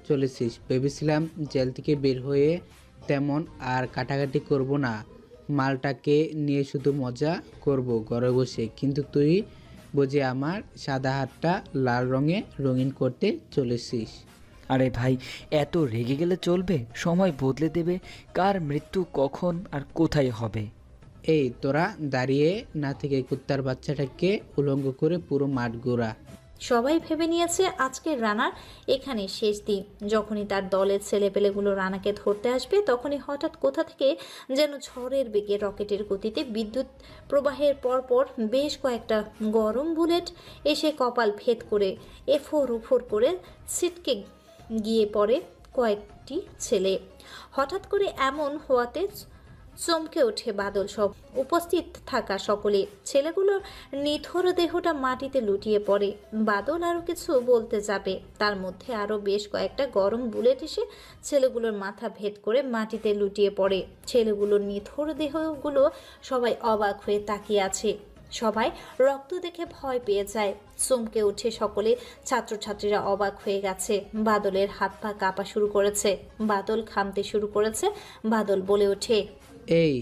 Speaker 16: চলেছিস? ভেবেছিলাম জেল থেকে বের হয়ে তেমন আর কাটাকাটি করব না, মালটাকে নিয়ে শুধু মজা করব ঘরে বসে, কিন্তু তুই বুঝি আমার সাদা হাতটা লাল রঙে রঙিন করতে চলেছিস।
Speaker 5: আরে ভাই, এত রেগে গেলে চলবে? সময় বদলে দেবে কার মৃত্যু কখন আর কোথায় হবে।
Speaker 16: এই তোরা দাঁড়িয়ে না থেকে কুত্তার বাচ্চাটাকে উলঙ্গ করে পুরো মাঠ ঘোরা।
Speaker 1: সবাই ভেবে নিয়েছে আজকে রানার এখানে শেষ দিন। যখনই তার দলের ছেলেপেলেগুলো রানাকে ধরতে আসবে তখনই হঠাৎ কোথা থেকে যেন ঝড়ের বেগে রকেটের গতিতে বিদ্যুৎ প্রবাহের পরপর বেশ কয়েকটা গরম বুলেট এসে কপাল ভেদ করে এফোর উফোর করে ছিটকে গিয়ে পড়ে কয়েকটি ছেলে। হঠাৎ করে এমন হওয়াতে চমকে ওঠে বাদল সব উপস্থিত থাকা সকলে। ছেলেগুলোর নিথর দেহটা মাটিতে লুটিয়ে পড়ে। বাদল আরও কিছু বলতে যাবে, তার মধ্যে আরও বেশ কয়েকটা গরম বুলেট এসে ছেলেগুলোর মাথা ভেদ করে মাটিতে লুটিয়ে পড়ে। ছেলেগুলোর নিথর দেহগুলো সবাই অবাক হয়ে তাকিয়ে আছে। সবাই রক্ত দেখে ভয় পেয়ে যায়। চমকে উঠে সকলে। ছাত্রছাত্রীরা অবাক হয়ে গেছে। বাদলের হাত পা কাঁপা শুরু করেছে। বাদল ঘামতে শুরু করেছে। বাদল বলে ওঠে,
Speaker 16: এই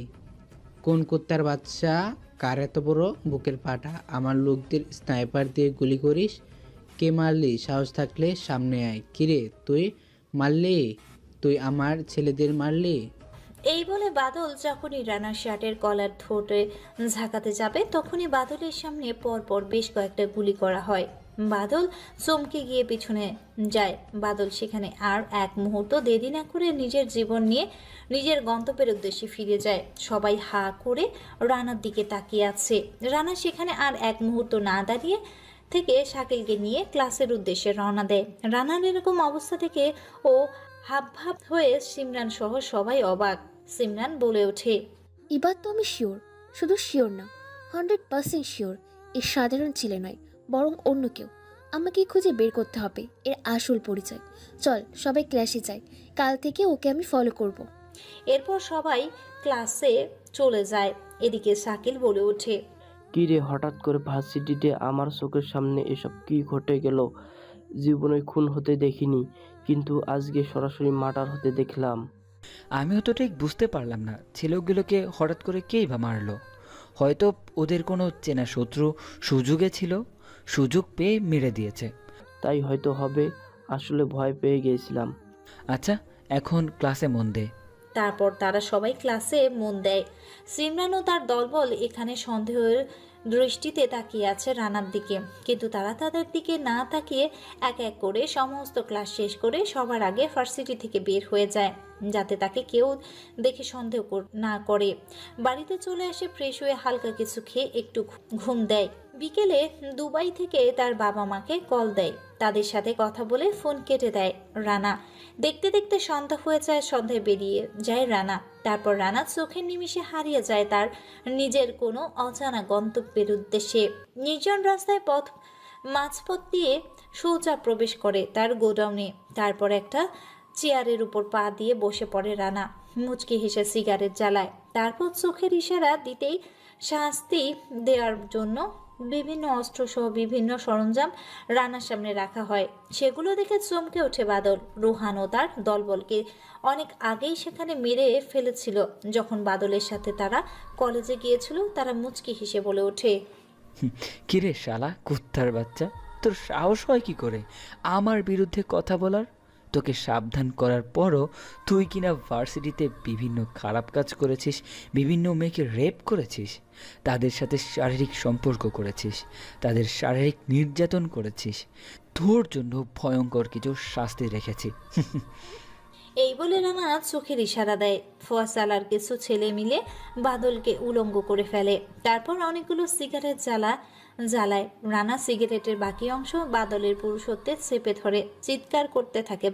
Speaker 16: কোন কুত্তার বাচ্চা, কার এত বড় বুকের পাটা? আমার লোকদের স্নাইপার দিয়ে গুলি করিস? কে মারলি? সাহস থাকলে সামনে আয়। কিরে তুই মারলি? তুই আমার ছেলেদের মারলি?
Speaker 1: এই বলে বাদল যখনই রানার শার্টের কলার ধরে ঝাঁকাতে যাবে তখনই বাদলের সামনে পরপর বেশ কয়েকটা গুলি করা হয়। বাদল চমকে গিয়ে পিছনে যায়। বাদল সেখানে আর এক মুহূর্ত দেরি না করে নিজের জীবন নিয়ে নিজের গন্তব্যের উদ্দেশ্যে ফিরে যায়। সবাই হা করে রানার দিকে তাকিয়ে আছে। রানা সেখানে আর এক মুহূর্ত না দাঁড়িয়ে থেকে শাকিলকে নিয়ে ক্লাসের উদ্দেশ্যে রওনা দেয়। রানার এরকম অবস্থা থেকে ও হাবভাব হয়ে সিমরান সহ সবাই অবাক। সিমরান বলে ওঠে,
Speaker 4: এবার তো আমি শিওর, শুধু শিওর না, 100% শিওর এ সাধারণ ছেলে নয়, বরং অন্য কেউ। আমাকে খুঁজে বের করতে হবে এর আসল পরিচয়। চল সবাই ক্লাসে যাই, কাল থেকে ওকে আমি ফলো করব।
Speaker 1: এরপর সবাই ক্লাসে চলে যায়। এদিকে শাকিল বলে ওঠে,
Speaker 13: কি রে, হঠাৎ করে ভার্সিটিতে আমার চোখের সামনে এসব কি ঘটে গেল? জীবনে খুন হতে দেখিনি, কিন্তু আজকে সরাসরি মার্ডার হতে দেখলাম।
Speaker 5: আমিও তো ঠিক বুঝতে পারলাম না ছেলেগুলোকে হঠাৎ করে কেই বা মারলো। হয়তো ওদের কোনো চেনা শত্রু সুযোগে ছিল, সুযোগ পেয়ে মেরে দিয়েছে।
Speaker 13: তাই হয়তো হবে, আসলে ভয় পেয়ে গিয়েছিলাম।
Speaker 5: আচ্ছা, এখন ক্লাসে মন দে।
Speaker 1: তারপর তারা সবাই ক্লাসে মন দেয়। সিমরান ও তার দলবল এখানে সন্দেহের দৃষ্টিতে তাকিয়ে আছে রানার দিকে, কিন্তু তারা তাদের দিকে না তাকিয়ে এক এক করে সমস্ত ক্লাস শেষ করে সবার আগে ভার্সিটি থেকে বের হয়ে যায়, যাতে তাকে কেউ দেখে সন্দেহ না করে। বাড়িতে চলে আসে, ফ্রেশ হয়ে হালকা কিছু খেয়ে একটু ঘুম দেয়। বিকেলে দুবাই থেকে তার বাবা মাকে কল দেয়, তাদের সাথে কথা বলে ফোন কেটে দেয় রানা। দেখতে দেখতে সন্ধ্যা হয়ে যায়, সন্ধ্যায় বেরিয়ে যায় রানা। তারপর রানা চোখের নিমিষে হারিয়ে যায় তার নিজের কোনো অজানা গন্তব্যের উদ্দেশ্যে। নির্জন রাস্তায় মাঝপথ দিয়ে সোজা প্রবেশ করে তার গোডাউনে। তারপর একটা চেয়ারের উপর পা দিয়ে বসে পড়ে রানা, মুচকি হেসে সিগারেট জ্বালায়। তারপর চোখের ইশারা দিতেই শাস্তি দেওয়ার জন্য বিভিন্ন অস্ত্রসহ বিভিন্ন সরঞ্জাম রানার সামনে রাখা হয়। সেগুলো দেখে চমকে ওঠে বাদল। রোহান ও তার দলবলকে অনেক আগেই সেখানে মেরে ফেলেছিল। যখন বাদলের সাথে তারা কলেজে গিয়েছিল, তারা মুচকি হেসে বলে ওঠে,
Speaker 5: কিরে শালা কুত্তার বাচ্চা, তোর সাহস হয় কি করে আমার বিরুদ্ধে কথা বলার? তোকে সাবধান করার পরও তুই কিনা ভার্সিটিতে বিভিন্ন খারাপ কাজ করেছিস, বিভিন্ন মেয়েকে রেপ করেছিস, তাদের সাথে শারীরিক সম্পর্ক করেছিস, তাদের শারীরিক নির্যাতন করেছিস। তোর জন্য ভয়ঙ্কর কিছু শাস্তি রেখেছি।
Speaker 1: এই বলে রানা চোখের ইশারা দেয়। ফয়সাল আর কিছু ছেলে মিলে বাদলকে উলঙ্গ করে ফেলে। তারপর অনেকগুলো সিগারেট জ্বালায়। রানা সিগারেটের বাকি অংশ বাদলের পুরুষত্বে চেপে ধরে চিৎকার করতে থাকে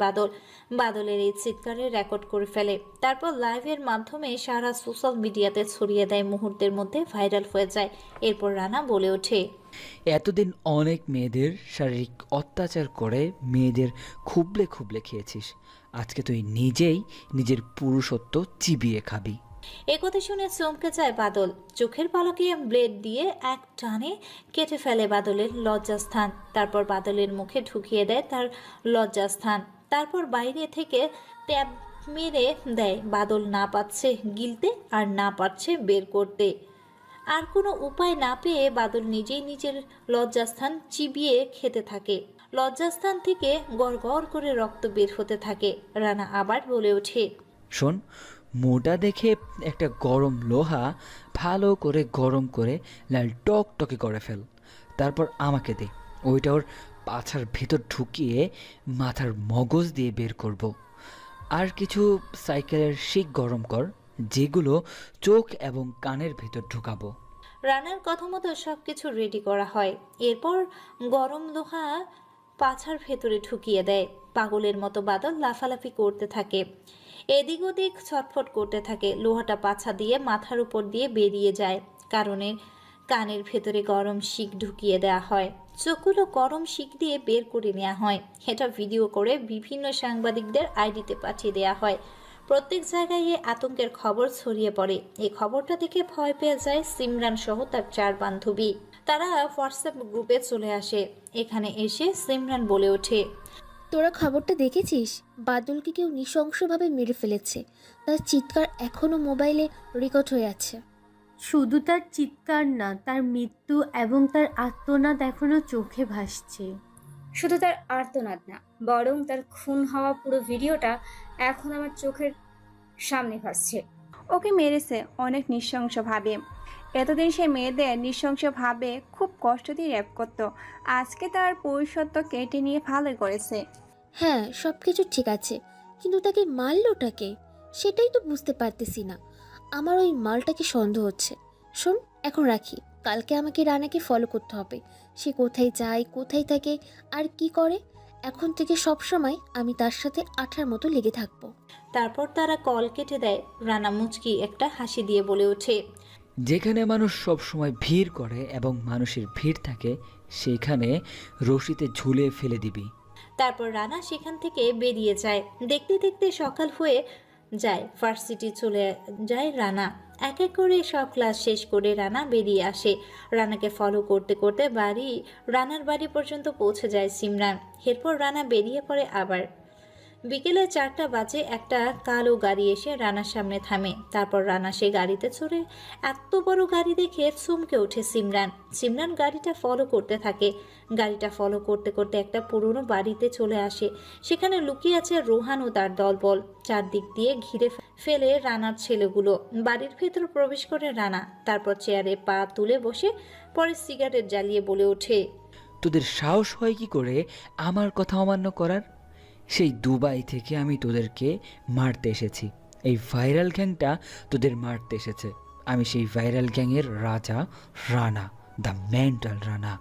Speaker 1: বাদলের এই চিৎকারের রেকর্ড করে ফেলে। তারপর লাইভের মাধ্যমে সারা সোশ্যাল মিডিয়াতে ছড়িয়ে দেয়, মুহূর্তের মধ্যে ভাইরাল হয়ে যায়। এরপর রানা বলে ওঠে,
Speaker 5: এতদিন অনেক মেয়েদের শারীরিক অত্যাচার করে মেয়েদের খুবলে খুবলে খেয়েছিস, আজকে তুই নিজেই নিজের পুরুষত্ব চিবিয়ে খাবি।
Speaker 1: একথা শুনে চমকে যায় বাদল। চোখের পলকে ব্লেড দিয়ে এক টানে কেটে ফেলে বাদলের লজ্জাস্থান। তারপর বাদলের মুখে ঢুকিয়ে দেয় তার লজ্জাস্থান। তারপর বাইরে থেকে ট্যাব মেরে দেয়। বাদল না পাচ্ছে গিলতে আর না পারছে বের করতে। আর কোনো উপায় না পেয়ে বাদল নিজেই নিজের লজ্জাস্থান চিবিয়ে খেতে থাকে। লজ্জাস্থান থেকে গড় গড় করে রক্ত বের হতে থাকে। রানা আবার বলে ওঠে,
Speaker 5: শোন, মোটা দেখে একটা গরম লোহা ভালো করে গরম করে লাল টকটকে করে ফেল, তারপর আমাকে দে। ওইটা ওর পাছার ভেতর ঢুকিয়ে মাথার মগজ দিয়ে বের করব। আর কিছু সাইকেলের শিক গরম কর, যেগুলো চোখ এবং কানের ভেতর ঢুকাবো।
Speaker 1: রানার কথা মতো সবকিছু রেডি করা হয়। এরপর গরম লোহা পাছার ভেতরে ঢুকিয়ে দেয়। পাগলের মতো বাদল লাফালাফি করতে থাকে, এদিক ওদিক ছটফট করতে থাকে। লোহাটা পাছা দিয়ে মাথার উপর দিয়ে বেরিয়ে যায়, কারণে কানের ভেতরে গরম শিক ঢুকিয়ে দেওয়া হয়। চোখগুলো গরম শিক দিয়ে বের করে নেওয়া হয়। এটা ভিডিও করে বিভিন্ন সাংবাদিকদের আইডিতে পাঠিয়ে দেওয়া হয়। প্রত্যেক জায়গায় এই আতঙ্কের খবর ছড়িয়ে পড়ে। এই খবরটা দেখে ভয় পেয়ে যায় সিমরান সহ তার 4 বান্ধবী। তারা হোয়াটসঅ্যাপ গ্রুপে চলে আসে। এখানে এসে সিমরান বলে ওঠে,
Speaker 4: তোরা খবরটা দেখেছিস? বাদলকে কেউ নৃশংসভাবে মেরে ফেলেছে। তার চিৎকার এখনো মোবাইলে রেকর্ড হয়ে আছে।
Speaker 6: শুধু তার চিৎকার না, তার মৃত্যু এবং তার আর্তনাদ এখনো চোখে ভাসছে।
Speaker 11: শুধু তার আর্তনাদ না, বরং তার খুন হওয়া পুরো ভিডিওটা এখন আমার চোখের সামনে ভাসছে।
Speaker 7: ওকে মেরেছে অনেক নৃশংসভাবে। এতদিন সে মেয়েদের নৃশংসভাবে খুব কষ্ট দিয়ে র্যাপ করত। আজকে তার পুরুষত্ব কেটে নিয়ে ভালোই করেছে।
Speaker 4: হ্যাঁ, সব কিছু ঠিক আছে, কিন্তু তাকে মারলোটাকে সেটাই তো বুঝতে পারতেছি না। আমার ওই মালটাকে সন্দেহ হচ্ছে। শোন, এখন রাখি, কালকে আমাকে রানাকে ফলো করতে হবে। সে কোথায় যায়, কোথায় থাকে আর কি করে, এখন থেকে সব সময় আমি তার সাথে আঠার মতো লেগে থাকবো।
Speaker 1: তারপর তারা কল কেটে দেয়। রানা মুচকি একটা হাসি দিয়ে বলে ওঠে,
Speaker 5: যেখানে মানুষ সব সময় ভিড় করে এবং মানুষের ভিড় থাকে, সেখানে রশিতে ঝুলে ফেলে দিবি।
Speaker 1: তারপর রানা সেখান থেকে বেরিয়ে যায়। দেখতে দেখতে সকাল হয়ে যায়। ভার্সিটি চলে যায় রানা। এক এক করে সব ক্লাস শেষ করে রানা বেরিয়ে আসে। রানাকে ফলো করতে করতে রানার বাড়ি পর্যন্ত পৌঁছে যায় সিমরান। এরপর রানা বেরিয়ে পড়ে আবার। বিকেলে 4টা বাজে একটা কালো গাড়ি এসে রানার সামনে থামে। তারপর রানা সে গাড়িতে চড়ে। এত বড় গাড়ি দেখে চমকে ওঠে সিমরান গাড়িটা ফলো করতে থাকে। গাড়িটা ফলো করতে করতে একটা পুরনো বাড়িতে চলে আসে। সেখানে লুকিয়ে আছে রোহান ও তার দলবল। চারদিক দিয়ে ঘিরে ফেলে রানার ছেলেগুলো। বাড়ির ভেতর প্রবেশ করে রানা, তারপর চেয়ারে পা তুলে বসে, পরে সিগারেট জ্বালিয়ে বলে ওঠে,
Speaker 5: তোদের সাহস হয় কি করে আমার কথা অমান্য করার? সেই দুবাই থেকে আমি তোদেরকে মারতে এসেছি। এই ভাইরাল গ্যাংটা তোদের মারতে এসেছে। আমি সেই ভাইরাল গ্যাংয়ের রাজা রানা, দ্য মেন্টাল রানা।